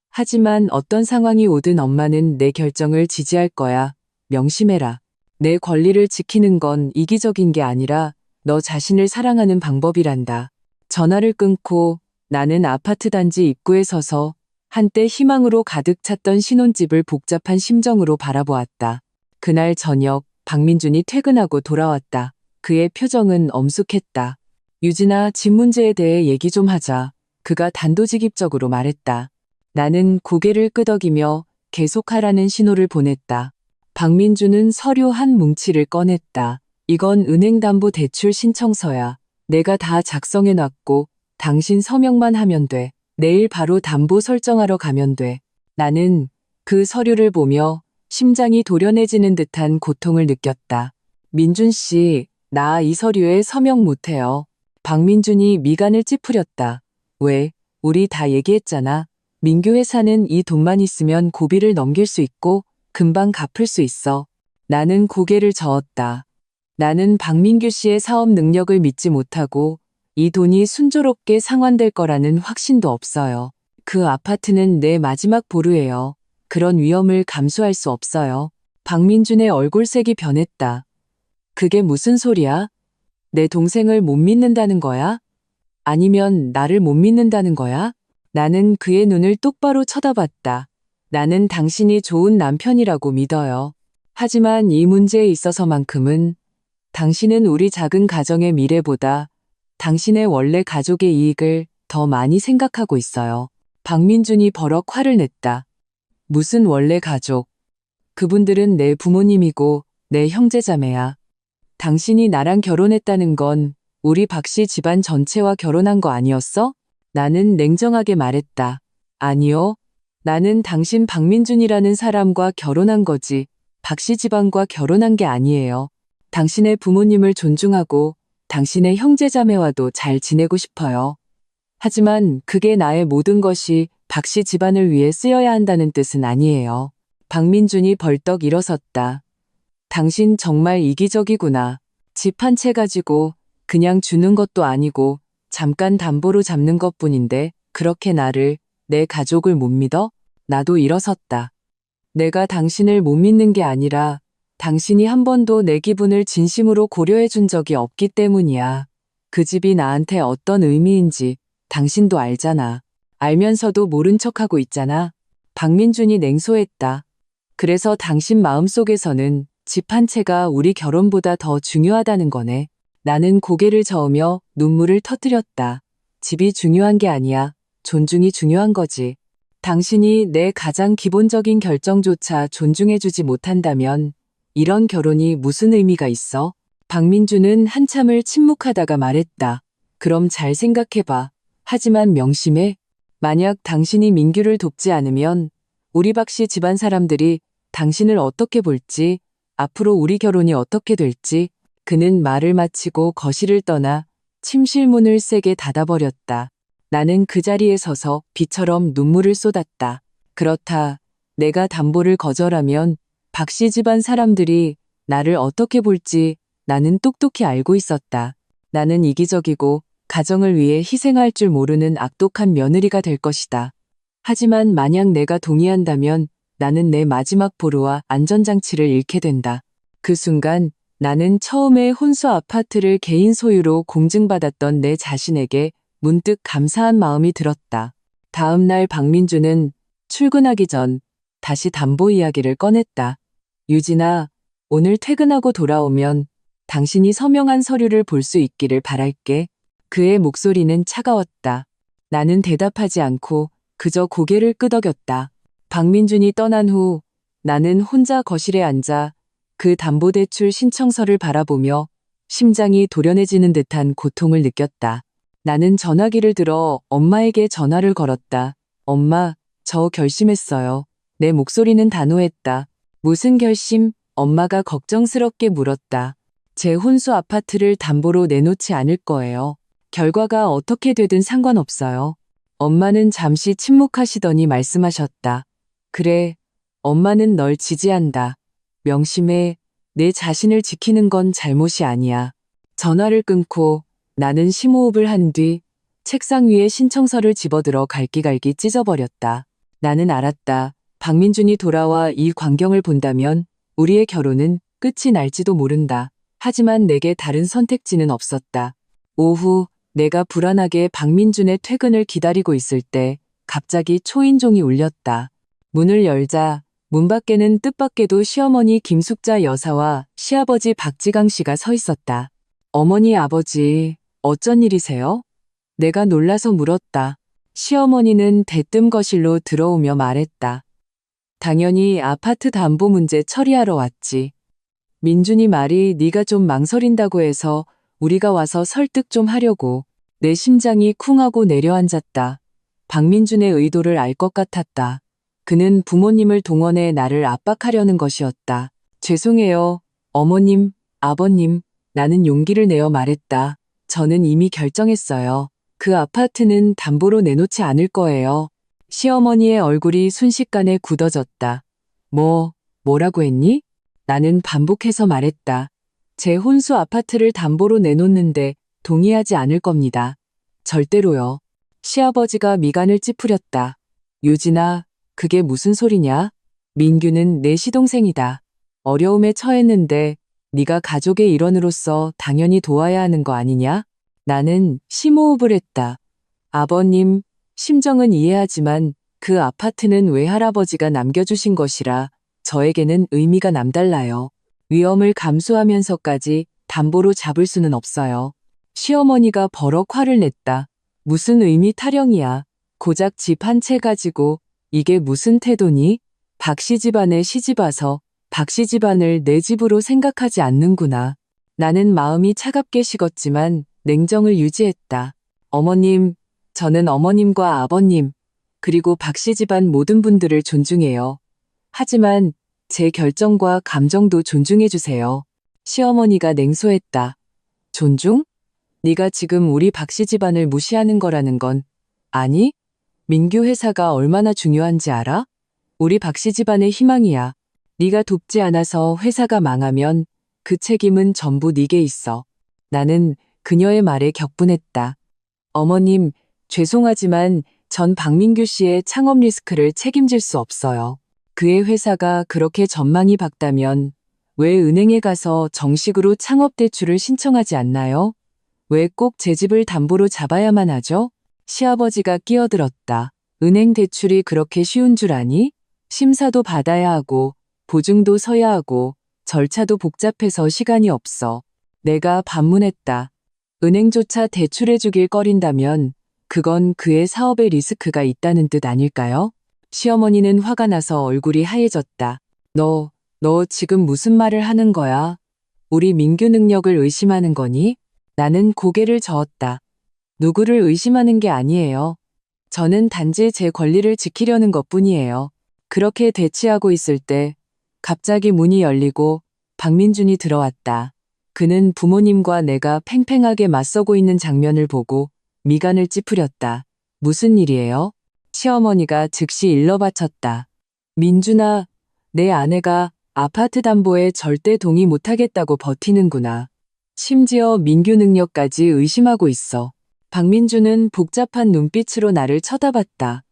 하지만 어떤 상황이 오든 엄마는 내 결정을 지지할 거야. 명심해라. 내 권리를 지키는 건 이기적인 게 아니라 너 자신을 사랑하는 방법이란다. 전화를 끊고 나는 아파트 단지 입구에 서서 한때 희망으로 가득 찼던 신혼집을 복잡한 심정으로 바라보았다. 그날 저녁 박민준이 퇴근하고 돌아왔다. 그의 표정은 엄숙했다. 유진아, 집 문제에 대해 얘기 좀 하자. 그가 단도직입적으로 말했다. 나는 고개를 끄덕이며 계속하라는 신호를 보냈다. 박민준은 서류 한 뭉치를 꺼냈다. 이건 은행담보대출 신청서야. 내가 다 작성해놨고 당신 서명만 하면 돼. 내일 바로 담보 설정하러 가면 돼. 나는 그 서류를 보며 심장이 도련해지는 듯한 고통을 느꼈다. 민준 씨, 나 이 서류에 서명 못해요. 박민준이 미간을 찌푸렸다. 왜? 우리 다 얘기했잖아. 민규 회사는 이 돈만 있으면 고비를 넘길 수 있고 금방 갚을 수 있어. 나는 고개를 저었다. 나는 박민규 씨의 사업 능력을 믿지 못하고 이 돈이 순조롭게 상환될 거라는 확신도 없어요. 그 아파트는 내 마지막 보루예요. 그런 위험을 감수할 수 없어요. 박민준의 얼굴색이 변했다. 그게 무슨 소리야? 내 동생을 못 믿는다는 거야? 아니면 나를 못 믿는다는 거야? 나는 그의 눈을 똑바로 쳐다봤다. 나는 당신이 좋은 남편이라고 믿어요. 하지만 이 문제에 있어서만큼은 당신은 우리 작은 가정의 미래보다 당신의 원래 가족의 이익을 더 많이 생각하고 있어요. 박민준이 버럭 화를 냈다. 무슨 원래 가족? 그분들은 내 부모님이고 내 형제자매야. 당신이 나랑 결혼했다는 건 우리 박씨 집안 전체와 결혼한 거 아니었어? 나는 냉정하게 말했다. 아니요. 나는 당신 박민준이라는 사람과 결혼한 거지 박씨 집안과 결혼한 게 아니에요. 당신의 부모님을 존중하고 당신의 형제자매와도 잘 지내고 싶어요. 하지만 그게 나의 모든 것이 박씨 집안을 위해 쓰여야 한다는 뜻은 아니에요. 박민준이 벌떡 일어섰다. 당신 정말 이기적이구나. 집 한 채 가지고 그냥 주는 것도 아니고 잠깐 담보로 잡는 것뿐인데 그렇게 나를, 내 가족을 못 믿어? 나도 일어섰다. 내가 당신을 못 믿는 게 아니라 당신이 한 번도 내 기분을 진심으로 고려해 준 적이 없기 때문이야. 그 집이 나한테 어떤 의미인지 당신도 알잖아. 알면서도 모른 척하고 있잖아. 박민준이 냉소했다. 그래서 당신 마음속에서는 집 한 채가 우리 결혼보다 더 중요하다는 거네. 나는 고개를 저으며 눈물을 터뜨렸다. 집이 중요한 게 아니야. 존중이 중요한 거지. 당신이 내 가장 기본적인 결정조차 존중해주지 못한다면 이런 결혼이 무슨 의미가 있어? 박민주는 한참을 침묵하다가 말했다. 그럼 잘 생각해봐. 하지만 명심해. 만약 당신이 민규를 돕지 않으면 우리 박씨 집안 사람들이 당신을 어떻게 볼지, 앞으로 우리 결혼이 어떻게 될지. 그는 말을 마치고 거실을 떠나 침실문을 세게 닫아버렸다. 나는 그 자리에 서서 비처럼 눈물을 쏟았다. 그렇다. 내가 담보를 거절하면 박씨 집안 사람들이 나를 어떻게 볼지 나는 똑똑히 알고 있었다. 나는 이기적이고 가정을 위해 희생할 줄 모르는 악독한 며느리가 될 것이다. 하지만 만약 내가 동의한다면 나는 내 마지막 보루와 안전장치를 잃게 된다. 그 순간 나는 처음에 혼수 아파트를 개인 소유로 공증받았던 내 자신에게 문득 감사한 마음이 들었다. 다음 날 박민주는 출근하기 전 다시 담보 이야기를 꺼냈다. 유진아, 오늘 퇴근하고 돌아오면 당신이 서명한 서류를 볼 수 있기를 바랄게. 그의 목소리는 차가웠다. 나는 대답하지 않고 그저 고개를 끄덕였다. 박민준이 떠난 후 나는 혼자 거실에 앉아 그 담보대출 신청서를 바라보며 심장이 도련해지는 듯한 고통을 느꼈다. 나는 전화기를 들어 엄마에게 전화를 걸었다. 엄마, 저 결심했어요. 내 목소리는 단호했다. 무슨 결심? 엄마가 걱정스럽게 물었다. 제 혼수 아파트를 담보로 내놓지 않을 거예요. 결과가 어떻게 되든 상관없어요. 엄마는 잠시 침묵하시더니 말씀하셨다. 그래, 엄마는 널 지지한다. 명심해, 내 자신을 지키는 건 잘못이 아니야. 전화를 끊고 나는 심호흡을 한 뒤 책상 위에 신청서를 집어들어 갈기갈기 찢어버렸다. 나는 알았다. 박민준이 돌아와 이 광경을 본다면 우리의 결혼은 끝이 날지도 모른다. 하지만 내게 다른 선택지는 없었다. 오후 내가 불안하게 박민준의 퇴근을 기다리고 있을 때 갑자기 초인종이 울렸다. 문을 열자 문 밖에는 뜻밖에도 시어머니 김숙자 여사와 시아버지 박지강 씨가 서 있었다. 어머니, 아버지, 어쩐 일이세요? 내가 놀라서 물었다. 시어머니는 대뜸 거실로 들어오며 말했다. 당연히 아파트 담보 문제 처리하러 왔지. 민준이 말이 네가 좀 망설인다고 해서 우리가 와서 설득 좀 하려고. 내 심장이 쿵하고 내려앉았다. 박민준의 의도를 알 것 같았다. 그는 부모님을 동원해 나를 압박하려는 것이었다. 죄송해요, 어머님, 아버님. 나는 용기를 내어 말했다. 저는 이미 결정했어요. 그 아파트는 담보로 내놓지 않을 거예요. 시어머니의 얼굴이 순식간에 굳어졌다. 뭐라고 했니? 나는 반복해서 말했다. 제 혼수 아파트를 담보로 내놓는데 동의하지 않을 겁니다. 절대로요. 시아버지가 미간을 찌푸렸다. 유진아, 그게 무슨 소리냐? 민규는 내 시동생이다. 어려움에 처했는데 네가 가족의 일원으로서 당연히 도와야 하는 거 아니냐? 나는 심호흡을 했다. 아버님, 심정은 이해하지만 그 아파트는 외할아버지가 남겨주신 것이라 저에게는 의미가 남달라요. 위험을 감수하면서까지 담보로 잡을 수는 없어요. 시어머니가 버럭 화를 냈다. 무슨 의미 타령이야. 고작 집 한 채 가지고 이게 무슨 태도니? 박씨 집안에 시집와서 박씨 집안을 내 집으로 생각하지 않는구나. 나는 마음이 차갑게 식었지만 냉정을 유지했다. 어머님, 저는 어머님과 아버님, 그리고 박씨 집안 모든 분들을 존중해요. 하지만 제 결정과 감정도 존중해 주세요. 시어머니가 냉소했다. 존중? 네가 지금 우리 박씨 집안을 무시하는 거라는 건 아니? 민규 회사가 얼마나 중요한지 알아? 우리 박씨 집안의 희망이야. 네가 돕지 않아서 회사가 망하면 그 책임은 전부 네게 있어. 나는 그녀의 말에 격분했다. 어머님, 죄송하지만 전 박민규 씨의 창업 리스크를 책임질 수 없어요. 그의 회사가 그렇게 전망이 밝다면 왜 은행에 가서 정식으로 창업 대출을 신청하지 않나요? 왜 꼭 제 집을 담보로 잡아야만 하죠? 시아버지가 끼어들었다. 은행 대출이 그렇게 쉬운 줄 아니? 심사도 받아야 하고, 보증도 서야 하고, 절차도 복잡해서 시간이 없어. 내가 반문했다. 은행조차 대출해주길 꺼린다면 그건 그의 사업에 리스크가 있다는 뜻 아닐까요? 시어머니는 화가 나서 얼굴이 하얘졌다. 너 지금 무슨 말을 하는 거야? 우리 민규 능력을 의심하는 거니? 나는 고개를 저었다. 누구를 의심하는 게 아니에요. 저는 단지 제 권리를 지키려는 것뿐이에요. 그렇게 대치하고 있을 때 갑자기 문이 열리고 박민준이 들어왔다. 그는 부모님과 내가 팽팽하게 맞서고 있는 장면을 보고 미간을 찌푸렸다. 무슨 일이에요? 시어머니가 즉시 일러바쳤다. 민준아, 내 아내가 아파트 담보에 절대 동의 못하겠다고 버티는구나. 심지어 민규 능력까지 의심하고 있어. 박민준은 복잡한 눈빛으로 나를 쳐다봤다.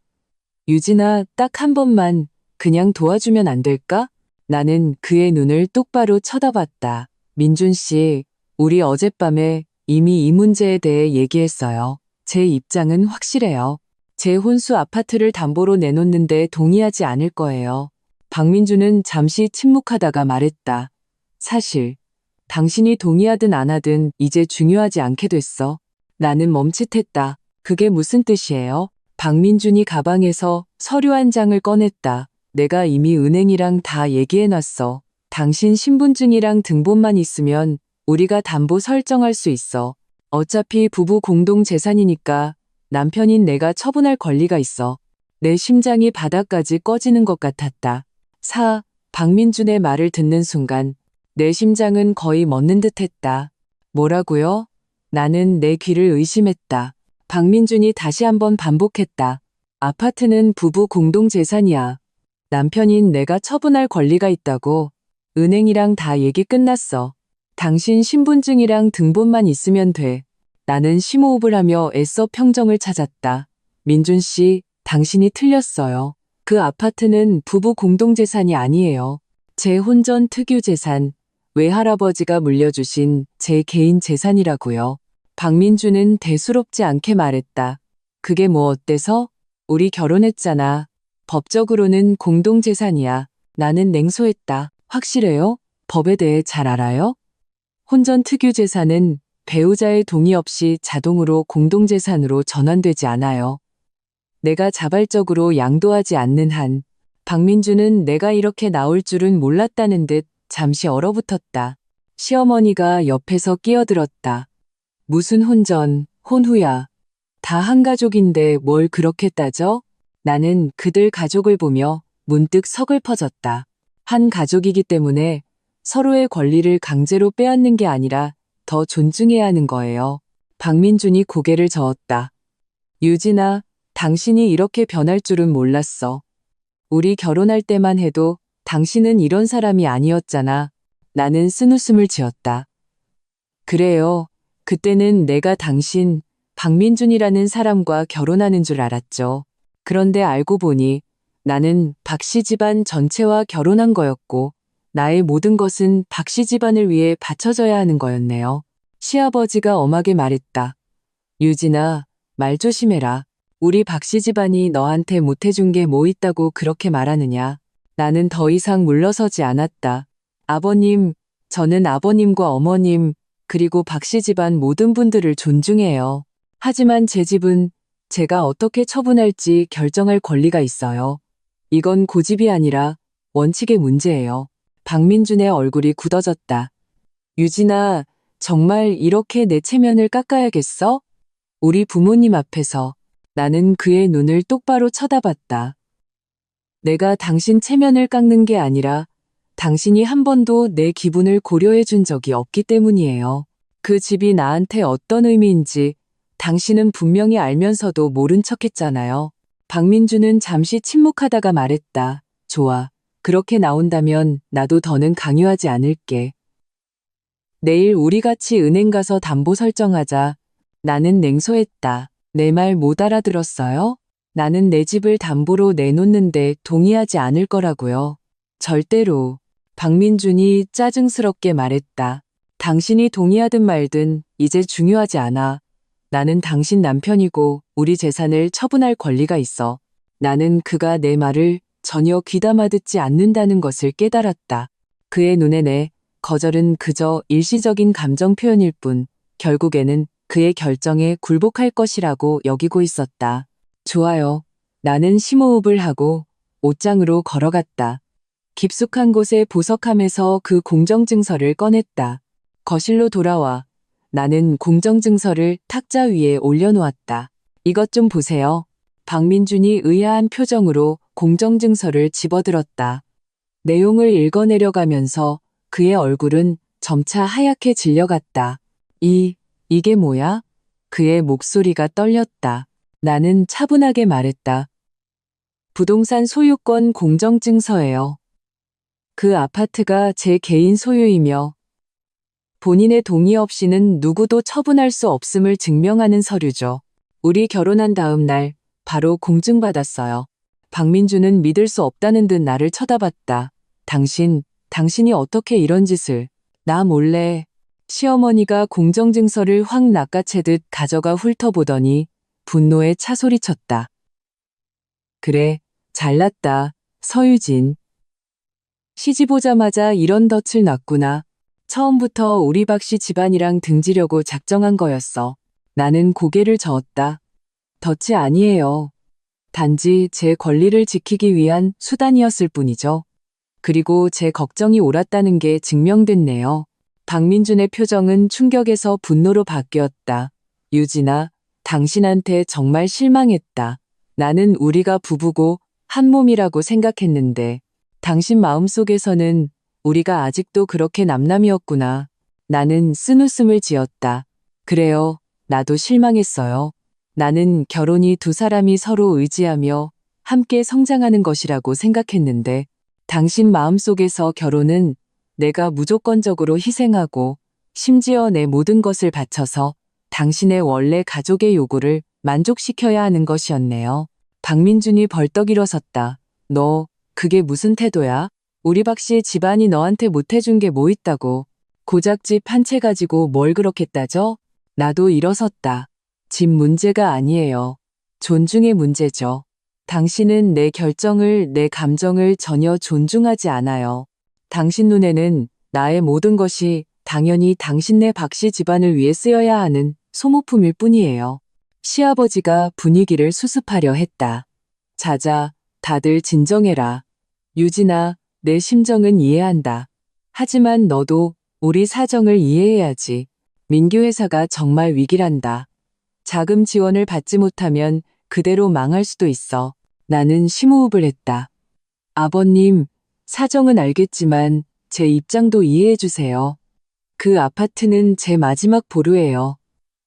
유진아, 딱 한 번만 그냥 도와주면 안 될까? 나는 그의 눈을 똑바로 쳐다봤다. 민준 씨, 우리 어젯밤에 이미 이 문제에 대해 얘기했어요. 제 입장은 확실해요. 제 혼수 아파트를 담보로 내놓는데 동의하지 않을 거예요. 박민준은 잠시 침묵하다가 말했다. 사실 당신이 동의하든 안 하든 이제 중요하지 않게 됐어. 나는 멈칫했다. 그게 무슨 뜻이에요? 박민준이 가방에서 서류 한 장을 꺼냈다. 내가 이미 은행이랑 다 얘기해놨어. 당신 신분증이랑 등본만 있으면 우리가 담보 설정할 수 있어. 어차피 부부 공동 재산이니까 남편인 내가 처분할 권리가 있어. 내 심장이 바닥까지 꺼지는 것 같았다. 박민준의 말을 듣는 순간 내 심장은 거의 멎는 듯했다. 뭐라고요? 나는 내 귀를 의심했다. 박민준이 다시 한번 반복했다. 아파트는 부부 공동 재산이야. 남편인 내가 처분할 권리가 있다고. 은행이랑 다 얘기 끝났어. 당신 신분증이랑 등본만 있으면 돼. 나는 심호흡을 하며 애써 평정을 찾았다. 민준 씨, 당신이 틀렸어요. 그 아파트는 부부 공동재산이 아니에요. 제 혼전 특유 재산, 외할아버지가 물려주신 제 개인 재산이라고요. 박민주는 대수롭지 않게 말했다. 그게 뭐 어때서? 우리 결혼했잖아. 법적으로는 공동재산이야. 나는 냉소했다. 확실해요? 법에 대해 잘 알아요? 혼전 특유 재산은 배우자의 동의 없이 자동으로 공동재산으로 전환되지 않아요. 내가 자발적으로 양도하지 않는 한 박민주는 내가 이렇게 나올 줄은 몰랐다는 듯 잠시 얼어붙었다. 시어머니가 옆에서 끼어들었다. 무슨 혼전, 혼후야. 다 한 가족인데 뭘 그렇게 따져? 나는 그들 가족을 보며 문득 서글퍼졌다. 한 가족이기 때문에 서로의 권리를 강제로 빼앗는 게 아니라 더 존중해야 하는 거예요. 박민준이 고개를 저었다. 유진아, 당신이 이렇게 변할 줄은 몰랐어. 우리 결혼할 때만 해도 당신은 이런 사람이 아니었잖아. 나는 쓴웃음을 지었다. 그래요. 그때는 내가 당신, 박민준이라는 사람과 결혼하는 줄 알았죠. 그런데 알고 보니 나는 박씨 집안 전체와 결혼한 거였고 나의 모든 것은 박씨 집안을 위해 바쳐져야 하는 거였네요. 시아버지가 엄하게 말했다. 유진아, 말 조심해라. 우리 박씨 집안이 너한테 못해준 게 뭐 있다고 그렇게 말하느냐. 나는 더 이상 물러서지 않았다. 아버님, 저는 아버님과 어머님, 그리고 박씨 집안 모든 분들을 존중해요. 하지만 제 집은 제가 어떻게 처분할지 결정할 권리가 있어요. 이건 고집이 아니라 원칙의 문제예요. 박민준의 얼굴이 굳어졌다. 유진아, 정말 이렇게 내 체면을 깎아야겠어? 우리 부모님 앞에서. 나는 그의 눈을 똑바로 쳐다봤다. 내가 당신 체면을 깎는 게 아니라 당신이 한 번도 내 기분을 고려해 준 적이 없기 때문이에요. 그 집이 나한테 어떤 의미인지 당신은 분명히 알면서도 모른 척 했잖아요. 박민주는 잠시 침묵하다가 말했다. 좋아. 그렇게 나온다면 나도 더는 강요하지 않을게. 내일 우리 같이 은행 가서 담보 설정하자. 나는 냉소했다. 내 말 못 알아들었어요? 나는 내 집을 담보로 내놓는데 동의하지 않을 거라고요. 절대로. 박민준이 짜증스럽게 말했다. 당신이 동의하든 말든 이제 중요하지 않아. 나는 당신 남편이고 우리 재산을 처분할 권리가 있어. 나는 그가 내 말을 전혀 귀담아 듣지 않는다는 것을 깨달았다. 그의 눈에 내 거절은 그저 일시적인 감정 표현일 뿐 결국에는 그의 결정에 굴복할 것이라고 여기고 있었다. 좋아요. 나는 심호흡을 하고 옷장으로 걸어갔다. 깊숙한 곳에 보석함에서 그 공정증서를 꺼냈다. 거실로 돌아와 나는 공정증서를 탁자 위에 올려놓았다. 이것 좀 보세요. 박민준이 의아한 표정으로 공정증서를 집어들었다. 내용을 읽어내려가면서 그의 얼굴은 점차 하얗게 질려갔다. 이게 뭐야? 그의 목소리가 떨렸다. 나는 차분하게 말했다. 부동산 소유권 공정증서예요. 그 아파트가 제 개인 소유이며 본인의 동의 없이는 누구도 처분할 수 없음을 증명하는 서류죠. 우리 결혼한 다음 날 바로 공증받았어요. 박민주는 믿을 수 없다는 듯 나를 쳐다봤다. 당신이 어떻게 이런 짓을. 나 몰래. 시어머니가 공정증서를 확 낚아채듯 가져가 훑어보더니 분노에 차소리쳤다. 그래, 잘났다, 서유진. 시집 오자마자 이런 덫을 놨구나. 처음부터 우리 박씨 집안이랑 등지려고 작정한 거였어. 나는 고개를 저었다. 덫이 아니에요. 단지 제 권리를 지키기 위한 수단이었을 뿐이죠. 그리고 제 걱정이 옳았다는 게 증명됐네요. 박민준의 표정은 충격에서 분노로 바뀌었다. 유진아, 당신한테 정말 실망했다. 나는 우리가 부부고 한 몸이라고 생각했는데 당신 마음속에서는 우리가 아직도 그렇게 남남이었구나. 나는 쓴웃음을 지었다. 그래요. 나도 실망했어요. 나는 결혼이 두 사람이 서로 의지하며 함께 성장하는 것이라고 생각했는데 당신 마음속에서 결혼은 내가 무조건적으로 희생하고 심지어 내 모든 것을 바쳐서 당신의 원래 가족의 요구를 만족시켜야 하는 것이었네요. 박민준이 벌떡 일어섰다. 너, 그게 무슨 태도야? 우리 박씨 집안이 너한테 못해준 게 뭐 있다고. 고작 집 한 채 가지고 뭘 그렇게 따져? 나도 일어섰다. 집 문제가 아니에요. 존중의 문제죠. 당신은 내 결정을, 내 감정을 전혀 존중하지 않아요. 당신 눈에는 나의 모든 것이 당연히 당신네 박씨 집안을 위해 쓰여야 하는 소모품일 뿐이에요. 시아버지가 분위기를 수습하려 했다. 자자, 다들 진정해라. 유진아, 내 심정은 이해한다. 하지만 너도 우리 사정을 이해해야지. 민규 회사가 정말 위기란다. 자금 지원을 받지 못하면 그대로 망할 수도 있어. 나는 심호흡을 했다. 아버님, 사정은 알겠지만 제 입장도 이해해 주세요. 그 아파트는 제 마지막 보루예요.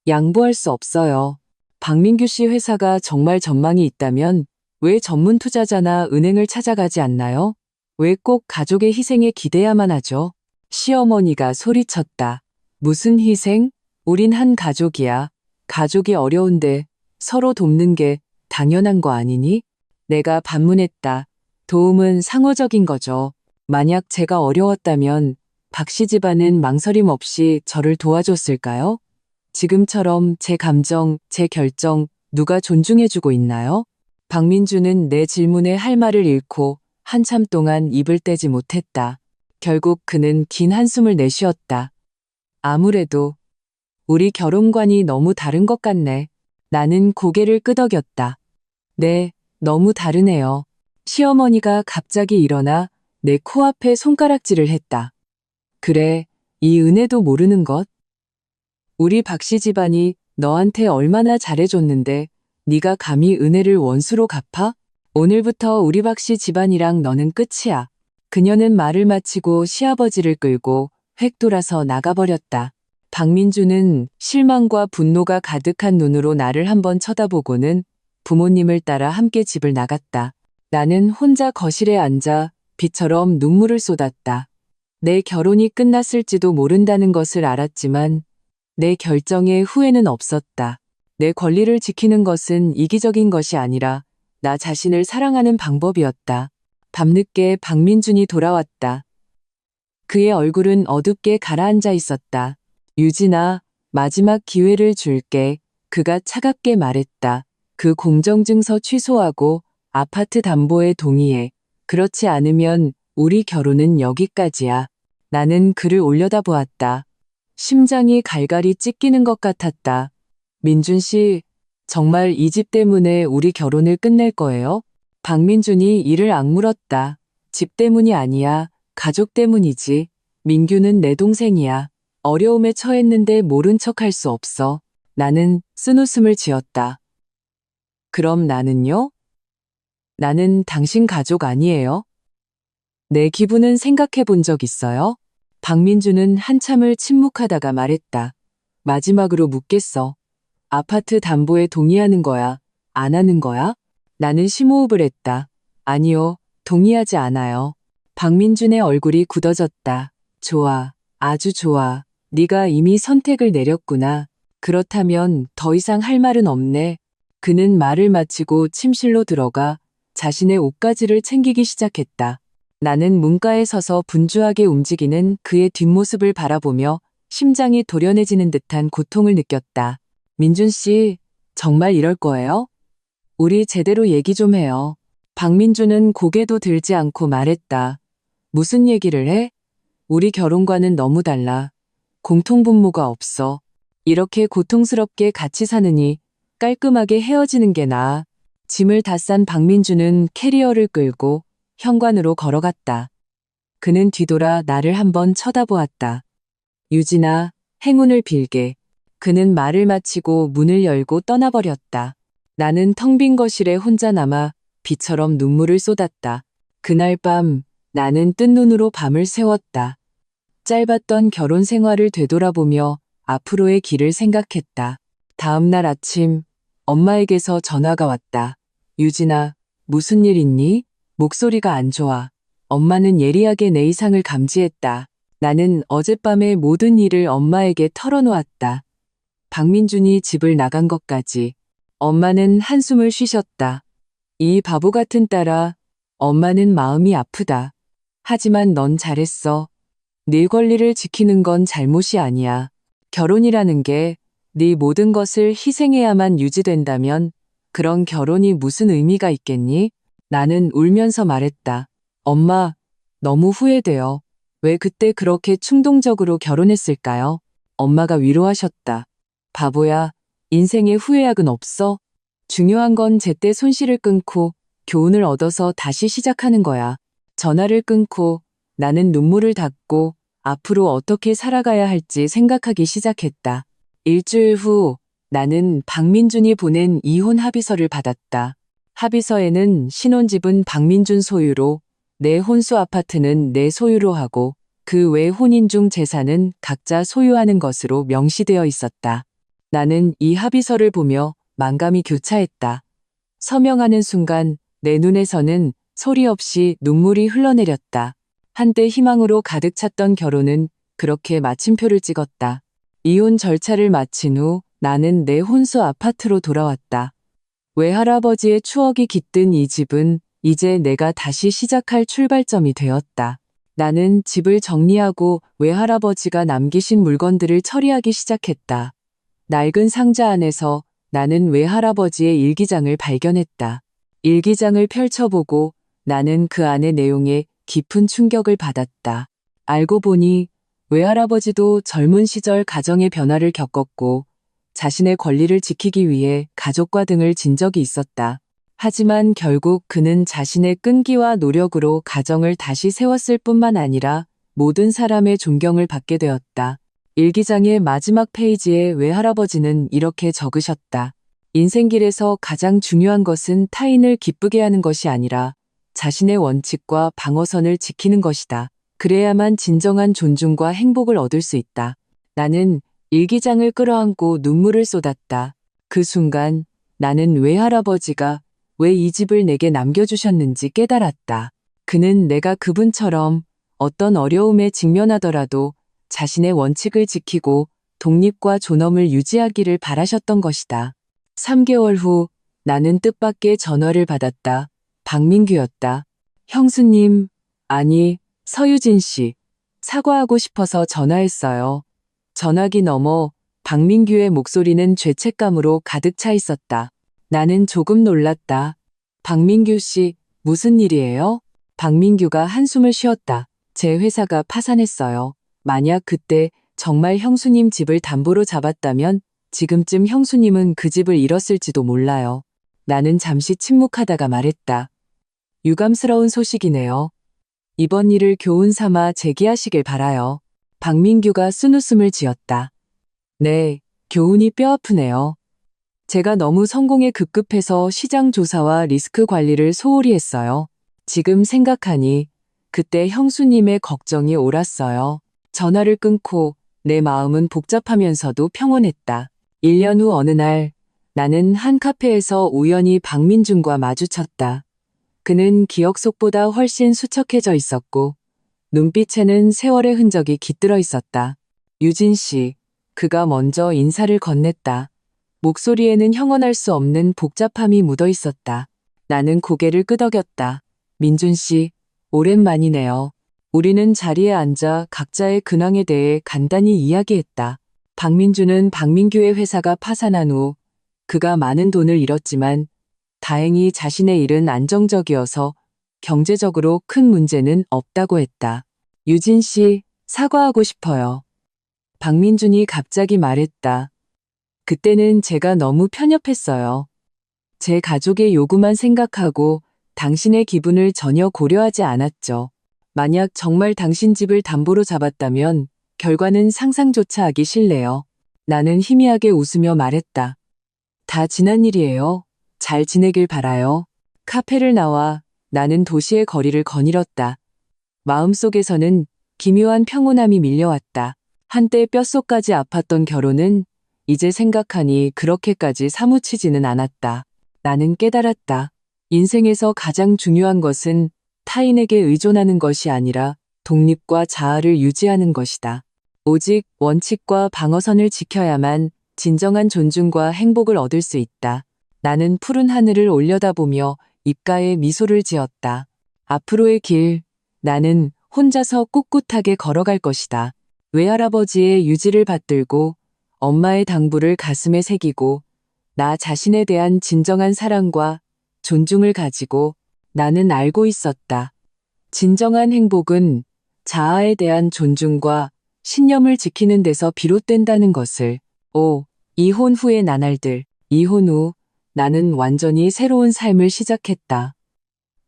양보할 수 없어요. 박민규 씨 회사가 정말 전망이 있다면 왜 전문 투자자나 은행을 찾아가지 않나요? 왜 꼭 가족의 희생에 기대야만 하죠? 시어머니가 소리쳤다. 무슨 희생? 우린 한 가족이야. 가족이 어려운데 서로 돕는 게 당연한 거 아니니? 내가 반문했다. 도움은 상호적인 거죠. 만약 제가 어려웠다면 박씨 집안은 망설임 없이 저를 도와줬을까요? 지금처럼 제 감정, 제 결정 누가 존중해주고 있나요? 박민주는 내 질문에 할 말을 잃고 한참 동안 입을 떼지 못했다. 결국 그는 긴 한숨을 내쉬었다. 아무래도 우리 결혼관이 너무 다른 것 같네. 나는 고개를 끄덕였다. 네, 너무 다르네요. 시어머니가 갑자기 일어나 내 코앞에 손가락질을 했다. 그래, 이 은혜도 모르는 것? 우리 박씨 집안이 너한테 얼마나 잘해줬는데 네가 감히 은혜를 원수로 갚아? 오늘부터 우리 박씨 집안이랑 너는 끝이야. 그녀는 말을 마치고 시아버지를 끌고 획 돌아서 나가버렸다. 박민주는 실망과 분노가 가득한 눈으로 나를 한번 쳐다보고는 부모님을 따라 함께 집을 나갔다. 나는 혼자 거실에 앉아 비처럼 눈물을 쏟았다. 내 결혼이 끝났을지도 모른다는 것을 알았지만 내 결정에 후회는 없었다. 내 권리를 지키는 것은 이기적인 것이 아니라 나 자신을 사랑하는 방법이었다. 밤늦게 박민준이 돌아왔다. 그의 얼굴은 어둡게 가라앉아 있었다. 유진아, 마지막 기회를 줄게. 그가 차갑게 말했다. 그 공정증서 취소하고 아파트 담보에 동의해. 그렇지 않으면 우리 결혼은 여기까지야. 나는 그를 올려다보았다. 심장이 갈갈이 찢기는 것 같았다. 민준 씨, 정말 이 집 때문에 우리 결혼을 끝낼 거예요? 박민준이 이를 악물었다. 집 때문이 아니야. 가족 때문이지. 민규는 내 동생이야. 어려움에 처했는데 모른 척 할 수 없어. 나는 쓴웃음을 지었다. 그럼 나는요? 나는 당신 가족 아니에요? 내 기분은 생각해 본 적 있어요? 박민주는 한참을 침묵하다가 말했다. 마지막으로 묻겠어. 아파트 담보에 동의하는 거야? 안 하는 거야? 나는 심호흡을 했다. 아니요, 동의하지 않아요. 박민준의 얼굴이 굳어졌다. 좋아, 아주 좋아. 네가 이미 선택을 내렸구나. 그렇다면 더 이상 할 말은 없네. 그는 말을 마치고 침실로 들어가 자신의 옷가지를 챙기기 시작했다. 나는 문가에 서서 분주하게 움직이는 그의 뒷모습을 바라보며 심장이 도련해지는 듯한 고통을 느꼈다. 민준 씨, 정말 이럴 거예요? 우리 제대로 얘기 좀 해요. 박민주는 고개도 들지 않고 말했다. 무슨 얘기를 해? 우리 결혼과는 너무 달라. 공통분모가 없어. 이렇게 고통스럽게 같이 사느니 깔끔하게 헤어지는 게 나아. 짐을 다 싼 박민주는 캐리어를 끌고 현관으로 걸어갔다. 그는 뒤돌아 나를 한번 쳐다보았다. 유진아, 행운을 빌게. 그는 말을 마치고 문을 열고 떠나버렸다. 나는 텅 빈 거실에 혼자 남아 비처럼 눈물을 쏟았다. 그날 밤 나는 뜬 눈으로 밤을 새웠다. 짧았던 결혼 생활을 되돌아보며 앞으로의 길을 생각했다. 다음 날 아침 엄마에게서 전화가 왔다. 유진아, 무슨 일 있니? 목소리가 안 좋아. 엄마는 예리하게 내 이상을 감지했다. 나는 어젯밤의 모든 일을 엄마에게 털어놓았다. 박민준이 집을 나간 것까지. 엄마는 한숨을 쉬셨다. 이 바보 같은 딸아, 엄마는 마음이 아프다. 하지만 넌 잘했어. 네 권리를 지키는 건 잘못이 아니야. 결혼이라는 게 네 모든 것을 희생해야만 유지된다면 그런 결혼이 무슨 의미가 있겠니? 나는 울면서 말했다. 엄마, 너무 후회돼요. 왜 그때 그렇게 충동적으로 결혼했을까요? 엄마가 위로하셨다. 바보야, 인생에 후회약은 없어. 중요한 건 제때 손실을 끊고 교훈을 얻어서 다시 시작하는 거야. 전화를 끊고 나는 눈물을 닦고 앞으로 어떻게 살아가야 할지 생각하기 시작했다. 일주일 후 나는 박민준이 보낸 이혼 합의서를 받았다. 합의서에는 신혼집은 박민준 소유로 내 혼수 아파트는 내 소유로 하고 그 외 혼인 중 재산은 각자 소유하는 것으로 명시되어 있었다. 나는 이 합의서를 보며 만감이 교차했다. 서명하는 순간 내 눈에서는 소리 없이 눈물이 흘러내렸다. 한때 희망으로 가득 찼던 결혼은 그렇게 마침표를 찍었다. 이혼 절차를 마친 후 나는 내 혼수 아파트로 돌아왔다. 외할아버지의 추억이 깃든 이 집은 이제 내가 다시 시작할 출발점이 되었다. 나는 집을 정리하고 외할아버지가 남기신 물건들을 처리하기 시작했다. 낡은 상자 안에서 나는 외할아버지의 일기장을 발견했다. 일기장을 펼쳐보고 나는 그 안의 내용에 깊은 충격을 받았다. 알고 보니 외할아버지도 젊은 시절 가정의 변화를 겪었고 자신의 권리를 지키기 위해 가족과 등을 진 적이 있었다. 하지만 결국 그는 자신의 끈기와 노력으로 가정을 다시 세웠을 뿐만 아니라 모든 사람의 존경을 받게 되었다. 일기장의 마지막 페이지에 외할아버지는 이렇게 적으셨다. 인생길에서 가장 중요한 것은 타인을 기쁘게 하는 것이 아니라 자신의 원칙과 방어선을 지키는 것이다. 그래야만 진정한 존중과 행복을 얻을 수 있다. 나는 일기장을 끌어안고 눈물을 쏟았다. 그 순간 나는 외할아버지가 왜 이 집을 내게 남겨주셨는지 깨달았다. 그는 내가 그분처럼 어떤 어려움에 직면하더라도 자신의 원칙을 지키고 독립과 존엄을 유지하기를 바라셨던 것이다. 3개월 후 나는 뜻밖의 전화를 받았다. 박민규였다. 형수님, 아니, 서유진 씨. 사과하고 싶어서 전화했어요. 전화기 너머 박민규의 목소리는 죄책감으로 가득 차 있었다. 나는 조금 놀랐다. 박민규 씨, 무슨 일이에요? 박민규가 한숨을 쉬었다. 제 회사가 파산했어요. 만약 그때 정말 형수님 집을 담보로 잡았다면 지금쯤 형수님은 그 집을 잃었을지도 몰라요. 나는 잠시 침묵하다가 말했다. 유감스러운 소식이네요. 이번 일을 교훈 삼아 제기하시길 바라요. 박민규가 쓴웃음을 지었다. 네, 교훈이 뼈아프네요. 제가 너무 성공에 급급해서 시장 조사와 리스크 관리를 소홀히 했어요. 지금 생각하니 그때 형수님의 걱정이 옳았어요. 전화를 끊고 내 마음은 복잡하면서도 평온했다. 1년 후 어느 날 나는 한 카페에서 우연히 박민준과 마주쳤다. 그는 기억 속보다 훨씬 수척해져 있었고 눈빛에는 세월의 흔적이 깃들어 있었다. 유진 씨, 그가 먼저 인사를 건넸다. 목소리에는 형언할 수 없는 복잡함이 묻어 있었다. 나는 고개를 끄덕였다. 민준 씨, 오랜만이네요. 우리는 자리에 앉아 각자의 근황에 대해 간단히 이야기했다. 박민준은 박민규의 회사가 파산한 후 그가 많은 돈을 잃었지만 다행히 자신의 일은 안정적이어서 경제적으로 큰 문제는 없다고 했다. 유진 씨, 사과하고 싶어요. 박민준이 갑자기 말했다. 그때는 제가 너무 편협했어요. 제 가족의 요구만 생각하고 당신의 기분을 전혀 고려하지 않았죠. 만약 정말 당신 집을 담보로 잡았다면 결과는 상상조차 하기 싫네요. 나는 희미하게 웃으며 말했다. 다 지난 일이에요. 잘 지내길 바라요. 카페를 나와 나는 도시의 거리를 거닐었다. 마음속에서는 기묘한 평온함이 밀려왔다. 한때 뼛속까지 아팠던 결혼은 이제 생각하니 그렇게까지 사무치지는 않았다. 나는 깨달았다. 인생에서 가장 중요한 것은 타인에게 의존하는 것이 아니라 독립과 자아를 유지하는 것이다. 오직 원칙과 방어선을 지켜야만 진정한 존중과 행복을 얻을 수 있다. 나는 푸른 하늘을 올려다보며 입가에 미소를 지었다. 앞으로의 길, 나는 혼자서 꿋꿋하게 걸어갈 것이다. 외할아버지의 유지를 받들고 엄마의 당부를 가슴에 새기고 나 자신에 대한 진정한 사랑과 존중을 가지고 나는 알고 있었다. 진정한 행복은 자아에 대한 존중과 신념을 지키는 데서 비롯된다는 것을. 이혼 후의 나날들. 이혼 후 나는 완전히 새로운 삶을 시작했다.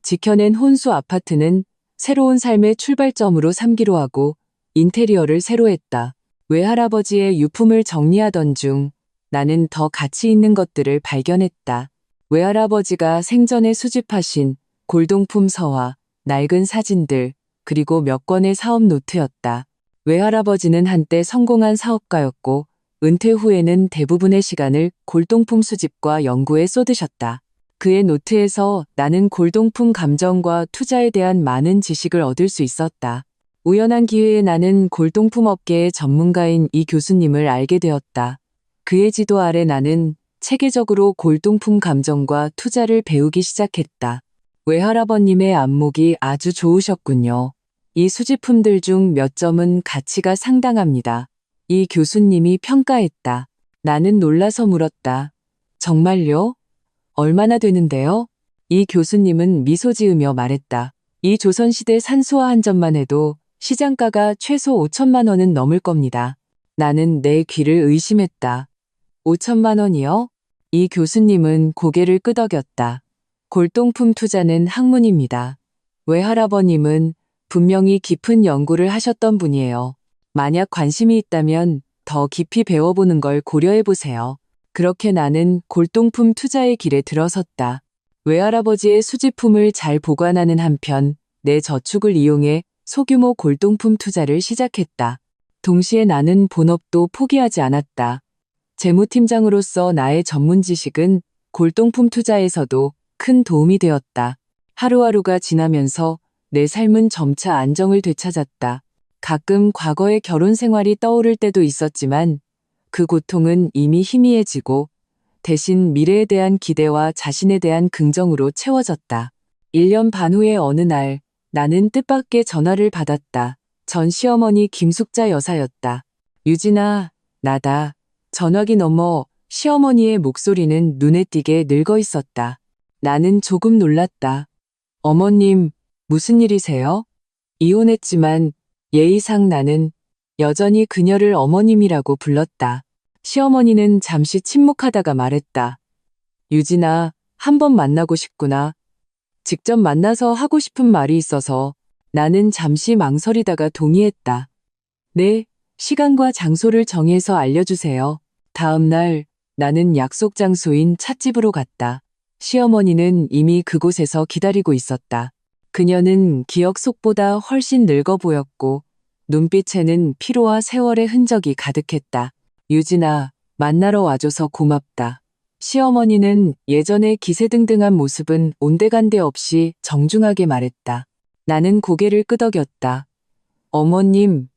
지켜낸 혼수 아파트는 새로운 삶의 출발점으로 삼기로 하고 인테리어를 새로 했다. 외할아버지의 유품을 정리하던 중 나는 더 가치 있는 것들을 발견했다. 외할아버지가 생전에 수집하신 골동품 서화, 낡은 사진들, 그리고 몇 권의 사업 노트였다. 외할아버지는 한때 성공한 사업가였고 은퇴 후에는 대부분의 시간을 골동품 수집과 연구에 쏟으셨다. 그의 노트에서 나는 골동품 감정과 투자에 대한 많은 지식을 얻을 수 있었다. 우연한 기회에 나는 골동품 업계의 전문가인 이 교수님을 알게 되었다. 그의 지도 아래 나는 체계적으로 골동품 감정과 투자를 배우기 시작했다. 외할아버님의 안목이 아주 좋으셨군요. 이 수집품들 중 몇 점은 가치가 상당합니다. 이 교수님이 평가했다. 나는 놀라서 물었다. 정말요? 얼마나 되는데요? 이 교수님은 미소 지으며 말했다. 이 조선시대 산수화 한 점만 해도 시장가가 최소 5천만 원은 넘을 겁니다. 나는 내 귀를 의심했다. 5천만 원이요? 이 교수님은 고개를 끄덕였다. 골동품 투자는 학문입니다. 외할아버님은 분명히 깊은 연구를 하셨던 분이에요. 만약 관심이 있다면 더 깊이 배워보는 걸 고려해보세요. 그렇게 나는 골동품 투자의 길에 들어섰다. 외할아버지의 수집품을 잘 보관하는 한편 내 저축을 이용해 소규모 골동품 투자를 시작했다. 동시에 나는 본업도 포기하지 않았다. 재무팀장으로서 나의 전문 지식은 골동품 투자에서도 큰 도움이 되었다. 하루하루가 지나면서 내 삶은 점차 안정을 되찾았다. 가끔 과거의 결혼 생활이 떠오를 때도 있었지만 그 고통은 이미 희미해지고 대신 미래에 대한 기대와 자신에 대한 긍정으로 채워졌다. 1년 반 후의 어느 날 나는 뜻밖의 전화를 받았다. 전 시어머니 김숙자 여사였다. 유진아, 나다. 전화기 너머 시어머니의 목소리는 눈에 띄게 늙어 있었다. 나는 조금 놀랐다. 어머님, 무슨 일이세요? 이혼했지만 예의상 나는 여전히 그녀를 어머님이라고 불렀다. 시어머니는 잠시 침묵하다가 말했다. 유진아, 한번 만나고 싶구나. 직접 만나서 하고 싶은 말이 있어서 나는 잠시 망설이다가 동의했다. 네, 시간과 장소를 정해서 알려주세요. 다음 날 나는 약속 장소인 찻집으로 갔다. 시어머니는 이미 그곳에서 기다리고 있었다. 그녀는 기억 속보다 훨씬 늙어 보였고 눈빛에는 피로와 세월의 흔적이 가득했다. 유진아, 만나러 와줘서 고맙다. 시어머니는 예전의 기세등등한 모습은 온데간데 없이 정중하게 말했다. 나는 고개를 끄덕였다. 어머님,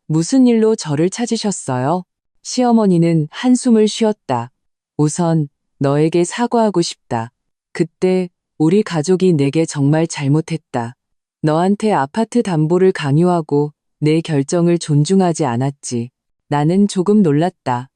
무슨 일로 저를 찾으셨어요? 시어머니는 한숨을 쉬었다. 우선 너에게 사과하고 싶다. 그때 우리 가족이 내게 정말 잘못했다. 너한테 아파트 담보를 강요하고 내 결정을 존중하지 않았지. 나는 조금 놀랐다.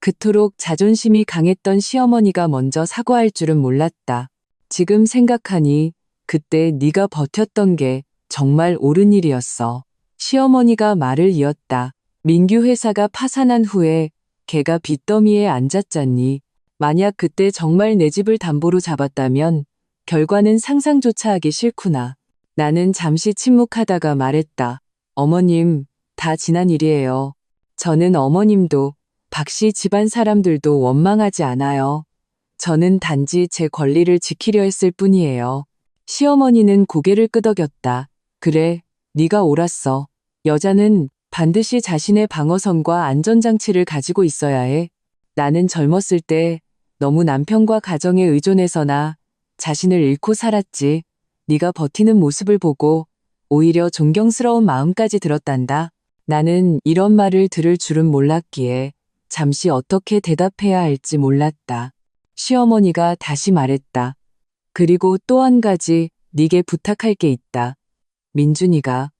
그토록 자존심이 강했던 시어머니가 먼저 사과할 줄은 몰랐다. 지금 생각하니 그때 네가 버텼던 게 정말 옳은 일이었어. 시어머니가 말을 이었다. 민규 회사가 파산한 후에 걔가 빚더미에 앉았잖니. 만약 그때 정말 내 집을 담보로 잡았다면 결과는 상상조차 하기 싫구나. 나는 잠시 침묵하다가 말했다. 어머님, 다 지난 일이에요. 저는 어머님도 박씨 집안 사람들도 원망하지 않아요. 저는 단지 제 권리를 지키려 했을 뿐이에요. 시어머니는 고개를 끄덕였다. 그래, 네가 옳았어. 여자는 반드시 자신의 방어선과 안전장치를 가지고 있어야 해. 나는 젊었을 때 너무 남편과 가정에 의존해서나 자신을 잃고 살았지. 네가 버티는 모습을 보고 오히려 존경스러운 마음까지 들었단다. 나는 이런 말을 들을 줄은 몰랐기에 잠시 어떻게 대답해야 할지 몰랐다. 시어머니가 다시 말했다. 그리고 또 한 가지 네게 부탁할 게 있다. 민준이가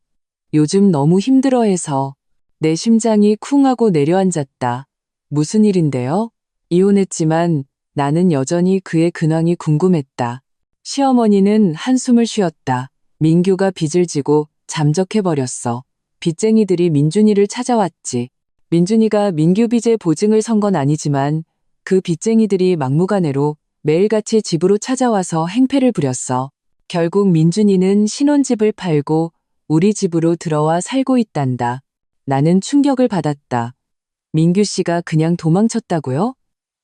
요즘 너무 힘들어해서 내 심장이 쿵 하고 내려앉았다. 무슨 일인데요? 이혼했지만 나는 여전히 그의 근황이 궁금했다. 시어머니는 한숨을 쉬었다. 민규가 빚을 지고 잠적해버렸어. 빚쟁이들이 민준이를 찾아왔지. 민준이가 민규 빚의 보증을 선 건 아니지만 그 빚쟁이들이 막무가내로 매일같이 집으로 찾아와서 행패를 부렸어. 결국 민준이는 신혼집을 팔고 우리 집으로 들어와 살고 있단다. 나는 충격을 받았다. 민규 씨가 그냥 도망쳤다고요?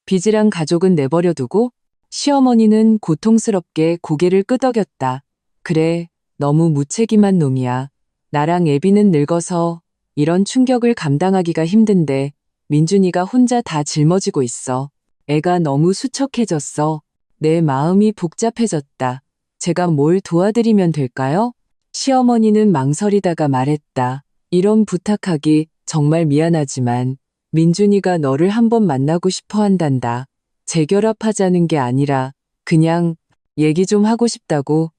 빚이랑 가족은 내버려 두고? 시어머니는 고통스럽게 고개를 끄덕였다. 그래, 너무 무책임한 놈이야. 나랑 애비는 늙어서 이런 충격을 감당하기가 힘든데 민준이가 혼자 다 짊어지고 있어. 애가 너무 수척해졌어. 내 마음이 복잡해졌다. 제가 뭘 도와드리면 될까요? 시어머니는 망설이다가 말했다. 이런 부탁하기 정말 미안하지만 민준이가 너를 한번 만나고 싶어 한단다. 재결합하자는 게 아니라 그냥 얘기 좀 하고 싶다고.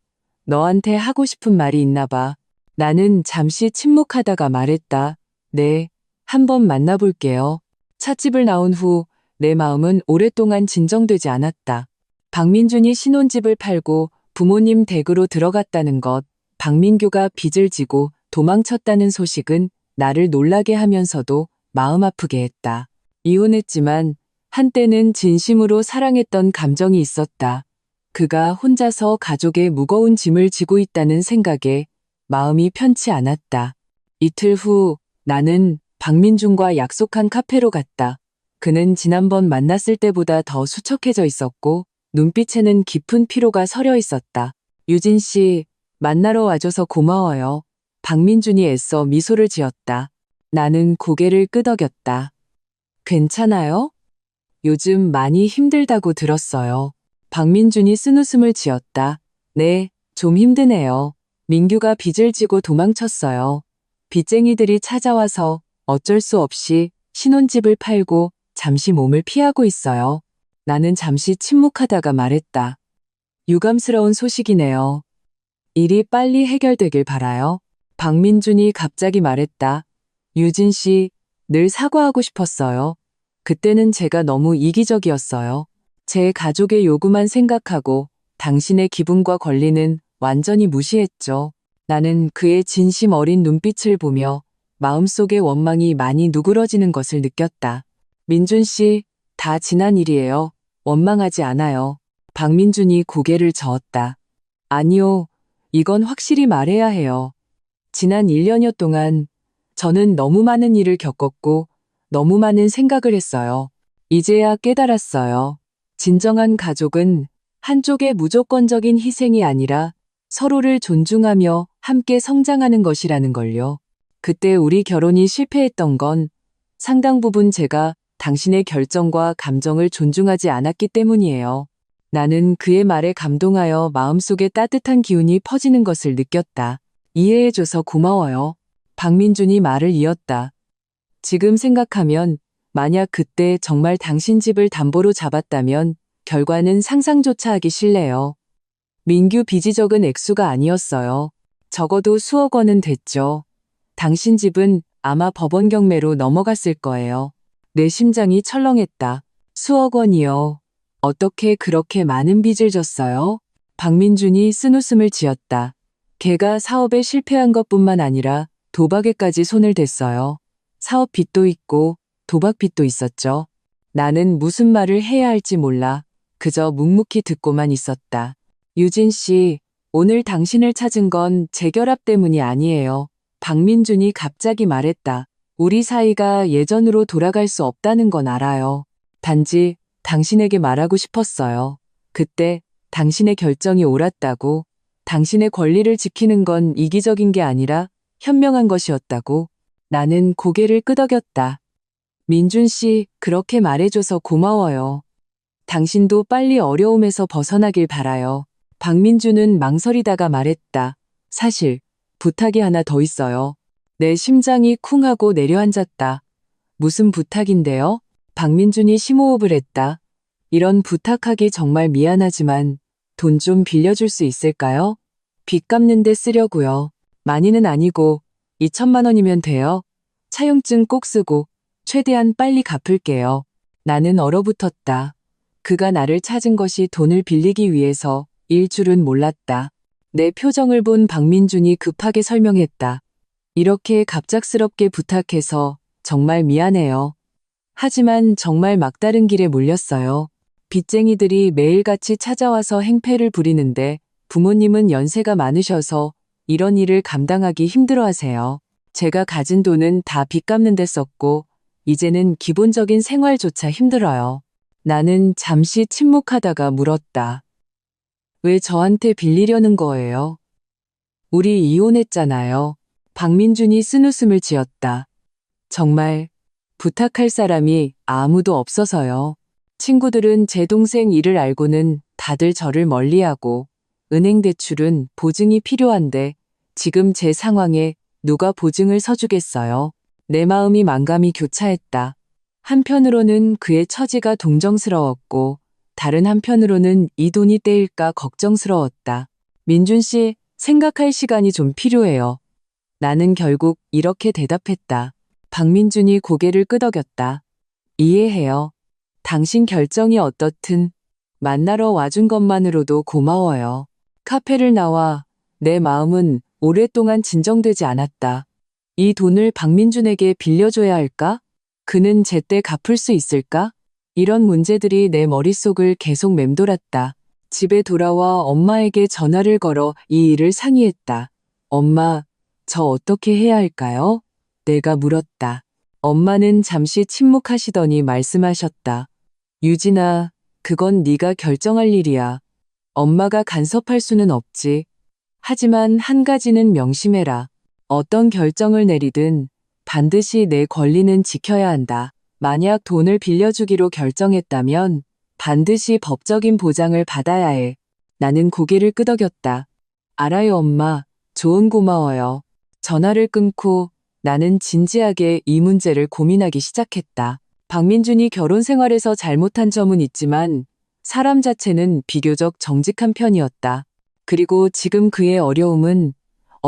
너한테 하고 싶은 말이 있나 봐. 나는 잠시 침묵하다가 말했다. 네, 한번 만나볼게요. 찻집을 나온 후 내 마음은 오랫동안 진정되지 않았다. 박민준이 신혼집을 팔고 부모님 댁으로 들어갔다는 것, 박민규가 빚을 지고 도망쳤다는 소식은 나를 놀라게 하면서도 마음 아프게 했다. 이혼했지만 한때는 진심으로 사랑했던 감정이 있었다. 그가 혼자서 가족의 무거운 짐을 지고 있다는 생각에 마음이 편치 않았다. 이틀 후 나는 박민준과 약속한 카페로 갔다. 그는 지난번 만났을 때보다 더 수척해져 있었고 눈빛에는 깊은 피로가 서려 있었다. 유진 씨, 만나러 와줘서 고마워요. 박민준이 애써 미소를 지었다. 나는 고개를 끄덕였다. 괜찮아요? 요즘 많이 힘들다고 들었어요. 박민준이 쓴웃음을 지었다. 네, 좀 힘드네요. 민규가 빚을 지고 도망쳤어요. 빚쟁이들이 찾아와서 어쩔 수 없이 신혼집을 팔고 잠시 몸을 피하고 있어요. 나는 잠시 침묵하다가 말했다. 유감스러운 소식이네요. 일이 빨리 해결되길 바라요. 박민준이 갑자기 말했다. 유진 씨, 늘 사과하고 싶었어요. 그때는 제가 너무 이기적이었어요. 제 가족의 요구만 생각하고 당신의 기분과 권리는 완전히 무시했죠. 나는 그의 진심 어린 눈빛을 보며 마음속의 원망이 많이 누그러지는 것을 느꼈다. 민준 씨, 다 지난 일이에요. 원망하지 않아요. 박민준이 고개를 저었다. 아니요, 이건 확실히 말해야 해요. 지난 1년여 동안 저는 너무 많은 일을 겪었고 너무 많은 생각을 했어요. 이제야 깨달았어요. 진정한 가족은 한쪽의 무조건적인 희생이 아니라 서로를 존중하며 함께 성장하는 것이라는 걸요. 그때 우리 결혼이 실패했던 건 상당 부분 제가 당신의 결정과 감정을 존중하지 않았기 때문이에요. 나는 그의 말에 감동하여 마음속에 따뜻한 기운이 퍼지는 것을 느꼈다. 이해해줘서 고마워요. 박민준이 말을 이었다. 지금 생각하면 만약 그때 정말 당신 집을 담보로 잡았다면 결과는 상상조차 하기 싫네요. 민규 빚이 적은 액수가 아니었어요. 적어도 수억 원은 됐죠. 당신 집은 아마 법원 경매로 넘어갔을 거예요. 내 심장이 철렁했다. 수억 원이요. 어떻게 그렇게 많은 빚을 졌어요? 박민준이 쓴웃음을 지었다. 걔가 사업에 실패한 것뿐만 아니라 도박에까지 손을 댔어요. 사업 빚도 있고 도박 빚도 있었죠. 나는 무슨 말을 해야 할지 몰라 그저 묵묵히 듣고만 있었다. 유진 씨, 오늘 당신을 찾은 건 제 결합 때문이 아니에요. 박민준이 갑자기 말했다. 우리 사이가 예전으로 돌아갈 수 없다는 건 알아요. 단지 당신에게 말하고 싶었어요. 그때 당신의 결정이 옳았다고, 당신의 권리를 지키는 건 이기적인 게 아니라 현명한 것이었다고. 나는 고개를 끄덕였다. 민준 씨, 그렇게 말해줘서 고마워요. 당신도 빨리 어려움에서 벗어나길 바라요. 박민준은 망설이다가 말했다. 사실 부탁이 하나 더 있어요. 내 심장이 쿵 하고 내려앉았다. 무슨 부탁인데요? 박민준이 심호흡을 했다. 이런 부탁하기 정말 미안하지만 돈 좀 빌려줄 수 있을까요? 빚 갚는 데 쓰려고요. 많이는 아니고 2천만 원이면 돼요. 차용증 꼭 쓰고 최대한 빨리 갚을게요. 나는 얼어붙었다. 그가 나를 찾은 것이 돈을 빌리기 위해서 일 줄은 몰랐다. 내 표정을 본 박민준이 급하게 설명했다. 이렇게 갑작스럽게 부탁해서 정말 미안해요. 하지만 정말 막다른 길에 몰렸어요. 빚쟁이들이 매일같이 찾아와서 행패를 부리는데 부모님은 연세가 많으셔서 이런 일을 감당하기 힘들어하세요. 제가 가진 돈은 다 빚 갚는 데 썼고 이제는 기본적인 생활조차 힘들어요. 나는 잠시 침묵하다가 물었다. 왜 저한테 빌리려는 거예요? 우리 이혼했잖아요. 박민준이 쓴웃음을 지었다. 정말 부탁할 사람이 아무도 없어서요. 친구들은 제 동생 일을 알고는 다들 저를 멀리하고 은행 대출은 보증이 필요한데 지금 제 상황에 누가 보증을 서주겠어요. 내 마음이 만감이 교차했다. 한편으로는 그의 처지가 동정스러웠고 다른 한편으로는 이 돈이 떼일까 걱정스러웠다. 민준 씨, 생각할 시간이 좀 필요해요. 나는 결국 이렇게 대답했다. 박민준이 고개를 끄덕였다. 이해해요. 당신 결정이 어떻든 만나러 와준 것만으로도 고마워요. 카페를 나와 내 마음은 오랫동안 진정되지 않았다. 이 돈을 박민준에게 빌려줘야 할까? 그는 제때 갚을 수 있을까? 이런 문제들이 내 머릿속을 계속 맴돌았다. 집에 돌아와 엄마에게 전화를 걸어 이 일을 상의했다. 엄마, 저 어떻게 해야 할까요? 내가 물었다. 엄마는 잠시 침묵하시더니 말씀하셨다. 유진아, 그건 네가 결정할 일이야. 엄마가 간섭할 수는 없지. 하지만 한 가지는 명심해라. 어떤 결정을 내리든 반드시 내 권리는 지켜야 한다. 만약 돈을 빌려주기로 결정했다면 반드시 법적인 보장을 받아야 해. 나는 고개를 끄덕였다. 알아요, 엄마. 조언 고마워요. 전화를 끊고 나는 진지하게 이 문제를 고민하기 시작했다. 박민준이 결혼 생활에서 잘못한 점은 있지만 사람 자체는 비교적 정직한 편이었다. 그리고 지금 그의 어려움은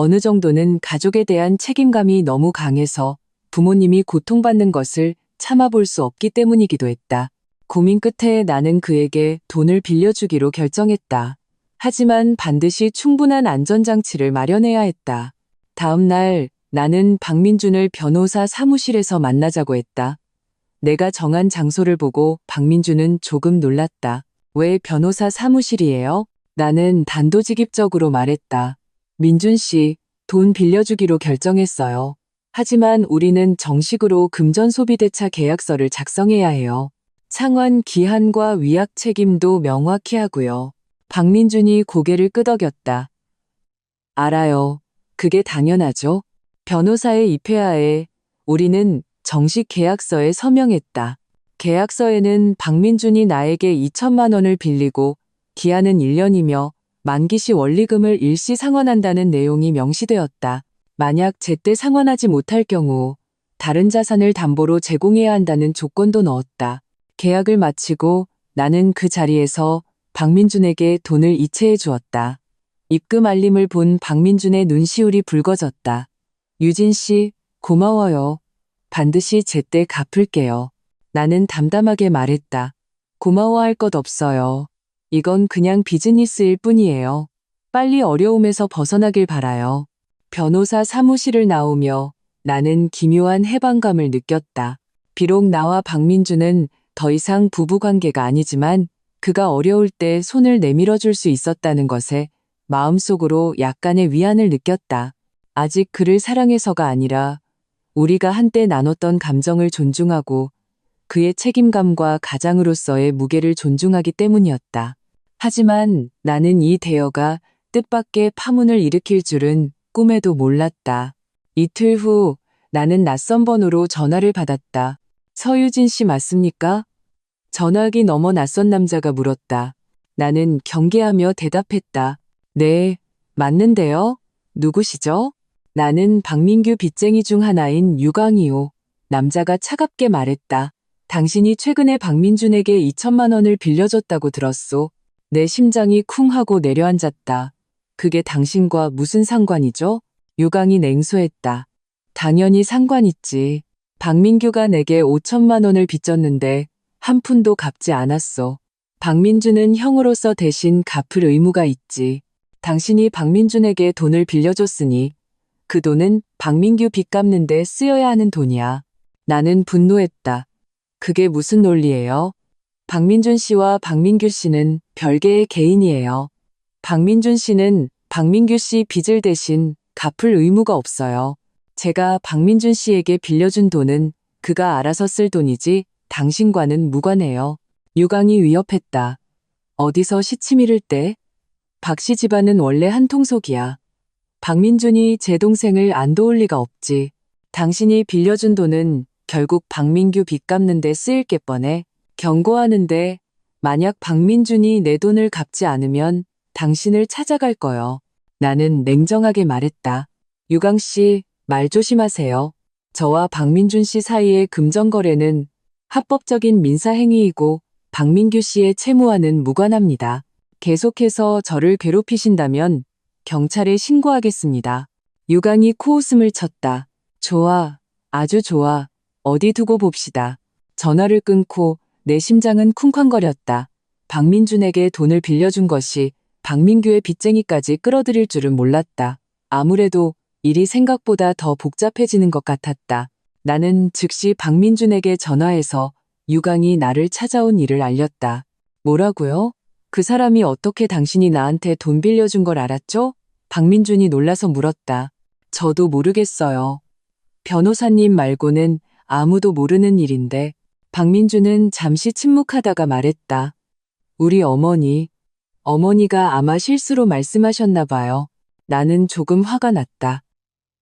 어느 정도는 가족에 대한 책임감이 너무 강해서 부모님이 고통받는 것을 참아볼 수 없기 때문이기도 했다. 고민 끝에 나는 그에게 돈을 빌려주기로 결정했다. 하지만 반드시 충분한 안전장치를 마련해야 했다. 다음 날 나는 박민준을 변호사 사무실에서 만나자고 했다. 내가 정한 장소를 보고 박민준은 조금 놀랐다. 왜 변호사 사무실이에요? 나는 단도직입적으로 말했다. 민준 씨, 돈 빌려주기로 결정했어요. 하지만 우리는 정식으로 금전소비대차 계약서를 작성해야 해요. 상환 기한과 위약 책임도 명확히 하고요. 박민준이 고개를 끄덕였다. 알아요. 그게 당연하죠. 변호사의 입회하에 우리는 정식 계약서에 서명했다. 계약서에는 박민준이 나에게 2천만 원을 빌리고 기한은 1년이며 만기 시 원리금을 일시 상환한다는 내용이 명시되었다. 만약 제때 상환하지 못할 경우 다른 자산을 담보로 제공해야 한다는 조건도 넣었다. 계약을 마치고 나는 그 자리에서 박민준에게 돈을 이체해 주었다. 입금 알림을 본 박민준의 눈시울이 붉어졌다. 유진 씨, 고마워요. 반드시 제때 갚을게요. 나는 담담하게 말했다. 고마워할 것 없어요. 이건 그냥 비즈니스일 뿐이에요. 빨리 어려움에서 벗어나길 바라요. 변호사 사무실을 나오며 나는 기묘한 해방감을 느꼈다. 비록 나와 박민준은 더 이상 부부관계가 아니지만 그가 어려울 때 손을 내밀어 줄 수 있었다는 것에 마음속으로 약간의 위안을 느꼈다. 아직 그를 사랑해서가 아니라 우리가 한때 나눴던 감정을 존중하고 그의 책임감과 가장으로서의 무게를 존중하기 때문이었다. 하지만 나는 이 대여가 뜻밖의 파문을 일으킬 줄은 꿈에도 몰랐다. 이틀 후 나는 낯선 번호로 전화를 받았다. 서유진 씨 맞습니까? 전화기 너머 낯선 남자가 물었다. 나는 경계하며 대답했다. 네, 맞는데요. 누구시죠? 나는 박민규 빚쟁이 중 하나인 유광이요. 남자가 차갑게 말했다. 당신이 최근에 박민준에게 2천만 원을 빌려줬다고 들었소. 내 심장이 쿵 하고 내려앉았다. 그게 당신과 무슨 상관이죠? 유광이 냉소했다. 당연히 상관 있지. 박민규가 내게 5천만 원을 빚졌는데 한 푼도 갚지 않았소. 박민준은 형으로서 대신 갚을 의무가 있지. 당신이 박민준에게 돈을 빌려줬으니 그 돈은 박민규 빚 갚는 데 쓰여야 하는 돈이야. 나는 분노했다. 그게 무슨 논리예요? 박민준 씨와 박민규 씨는 별개의 개인이에요. 박민준 씨는 박민규 씨 빚을 대신 갚을 의무가 없어요. 제가 박민준 씨에게 빌려준 돈은 그가 알아서 쓸 돈이지 당신과는 무관해요. 유광이 위협했다. 어디서 시치미를 떼? 박 씨 집안은 원래 한통속이야. 박민준이 제 동생을 안 도울 리가 없지. 당신이 빌려준 돈은 결국 박민규 빚 갚는 데 쓰일 게 뻔해. 경고하는데 만약 박민준이 내 돈을 갚지 않으면 당신을 찾아갈 거요. 나는 냉정하게 말했다. 유광 씨, 말 조심하세요. 저와 박민준 씨 사이의 금전거래는 합법적인 민사행위이고 박민규 씨의 채무와는 무관합니다. 계속해서 저를 괴롭히신다면 경찰에 신고하겠습니다. 유광이 코웃음을 쳤다. 좋아, 아주 좋아. 어디 두고 봅시다. 전화를 끊고 내 심장은 쿵쾅거렸다. 박민준에게 돈을 빌려준 것이 박민규의 빚쟁이까지 끌어들일 줄은 몰랐다. 아무래도 일이 생각보다 더 복잡해지는 것 같았다. 나는 즉시 박민준에게 전화해서 유광이 나를 찾아온 일을 알렸다. 뭐라고요? 그 사람이 어떻게 당신이 나한테 돈 빌려준 걸 알았죠? 박민준이 놀라서 물었다. 저도 모르겠어요. 변호사님 말고는 아무도 모르는 일인데. 박민준은 잠시 침묵하다가 말했다. 우리 어머니가 아마 실수로 말씀하셨나 봐요. 나는 조금 화가 났다.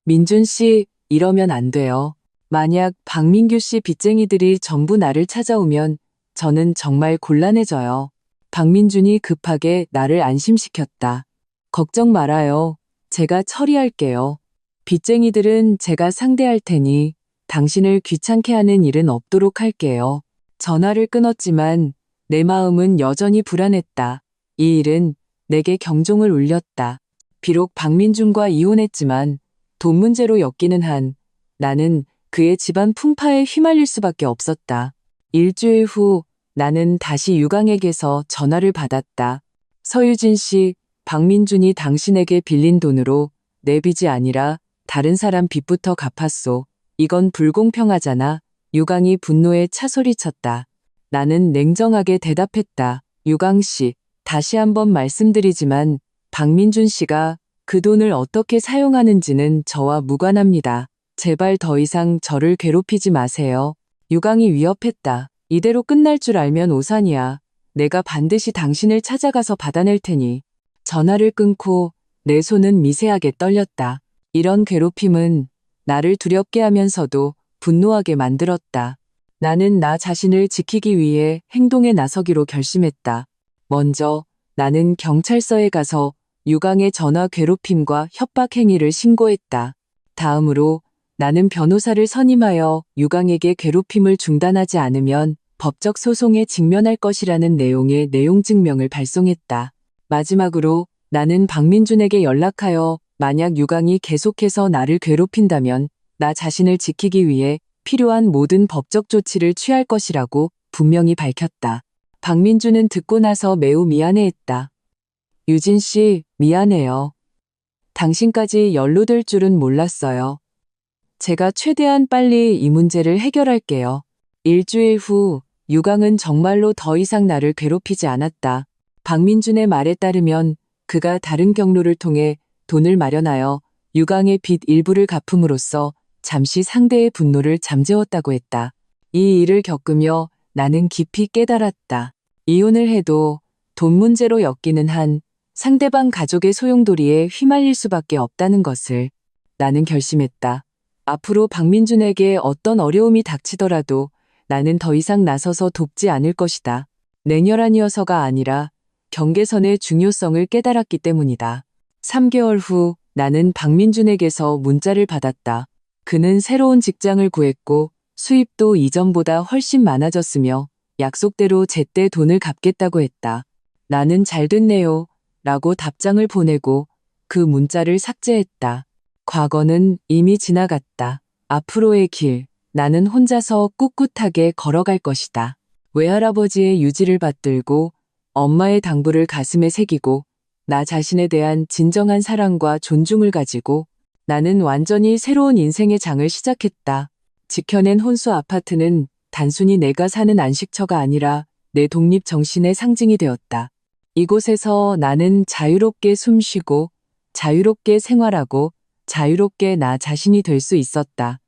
민준 씨, 이러면 안 돼요. 만약 박민규 씨 빚쟁이들이 전부 나를 찾아오면 저는 정말 곤란해져요. 박민준이 급하게 나를 안심시켰다. 걱정 말아요. 제가 처리할게요. 빚쟁이들은 제가 상대할 테니 당신을 귀찮게 하는 일은 없도록 할게요. 전화를 끊었지만 내 마음은 여전히 불안했다. 이 일은 내게 경종을 울렸다. 비록 박민준과 이혼했지만 돈 문제로 엮이는 한 나는 그의 집안 풍파에 휘말릴 수밖에 없었다. 일주일 후 나는 다시 유강에게서 전화를 받았다. 서유진 씨, 박민준이 당신에게 빌린 돈으로 내 빚이 아니라 다른 사람 빚부터 갚았소. 이건 불공평하잖아. 유강이 분노에 차소리쳤다. 나는 냉정하게 대답했다. 유강 씨, 다시 한번 말씀드리지만 박민준 씨가 그 돈을 어떻게 사용하는지는 저와 무관합니다. 제발 더 이상 저를 괴롭히지 마세요. 유강이 위협했다. 이대로 끝날 줄 알면 오산이야. 내가 반드시 당신을 찾아가서 받아낼 테니. 전화를 끊고 내 손은 미세하게 떨렸다. 이런 괴롭힘은 나를 두렵게 하면서도 분노하게 만들었다. 나는 나 자신을 지키기 위해 행동에 나서기로 결심했다. 먼저 나는 경찰서에 가서 유강의 전화 괴롭힘과 협박 행위를 신고했다. 다음으로 나는 변호사를 선임하여 유강에게 괴롭힘을 중단하지 않으면 법적 소송에 직면할 것이라는 내용의 내용 증명을 발송했다. 마지막으로 나는 박민준에게 연락하여 만약 유강이 계속해서 나를 괴롭힌다면 나 자신을 지키기 위해 필요한 모든 법적 조치를 취할 것이라고 분명히 밝혔다. 박민준은 듣고 나서 매우 미안해했다. 유진 씨, 미안해요. 당신까지 연루될 줄은 몰랐어요. 제가 최대한 빨리 이 문제를 해결할게요. 일주일 후 유강은 정말로 더 이상 나를 괴롭히지 않았다. 박민준의 말에 따르면 그가 다른 경로를 통해 돈을 마련하여 유강의 빚 일부를 갚음으로써 잠시 상대의 분노를 잠재웠다고 했다. 이 일을 겪으며 나는 깊이 깨달았다. 이혼을 해도 돈 문제로 엮이는 한 상대방 가족의 소용돌이에 휘말릴 수밖에 없다는 것을 나는 결심했다. 앞으로 박민준에게 어떤 어려움이 닥치더라도 나는 더 이상 나서서 돕지 않을 것이다. 냉혈한이어서가 아니라 경계선의 중요성을 깨달았기 때문이다. 3개월 후 나는 박민준에게서 문자를 받았다. 그는 새로운 직장을 구했고 수입도 이전보다 훨씬 많아졌으며 약속대로 제때 돈을 갚겠다고 했다. 나는 잘 됐네요. 라고 답장을 보내고 그 문자를 삭제했다. 과거는 이미 지나갔다. 앞으로의 길, 나는 혼자서 꿋꿋하게 걸어갈 것이다. 외할아버지의 유지를 받들고 엄마의 당부를 가슴에 새기고 나 자신에 대한 진정한 사랑과 존중을 가지고 나는 완전히 새로운 인생의 장을 시작했다. 지켜낸 혼수 아파트는 단순히 내가 사는 안식처가 아니라 내 독립 정신의 상징이 되었다. 이곳에서 나는 자유롭게 숨쉬고 자유롭게 생활하고 자유롭게 나 자신이 될 수 있었다.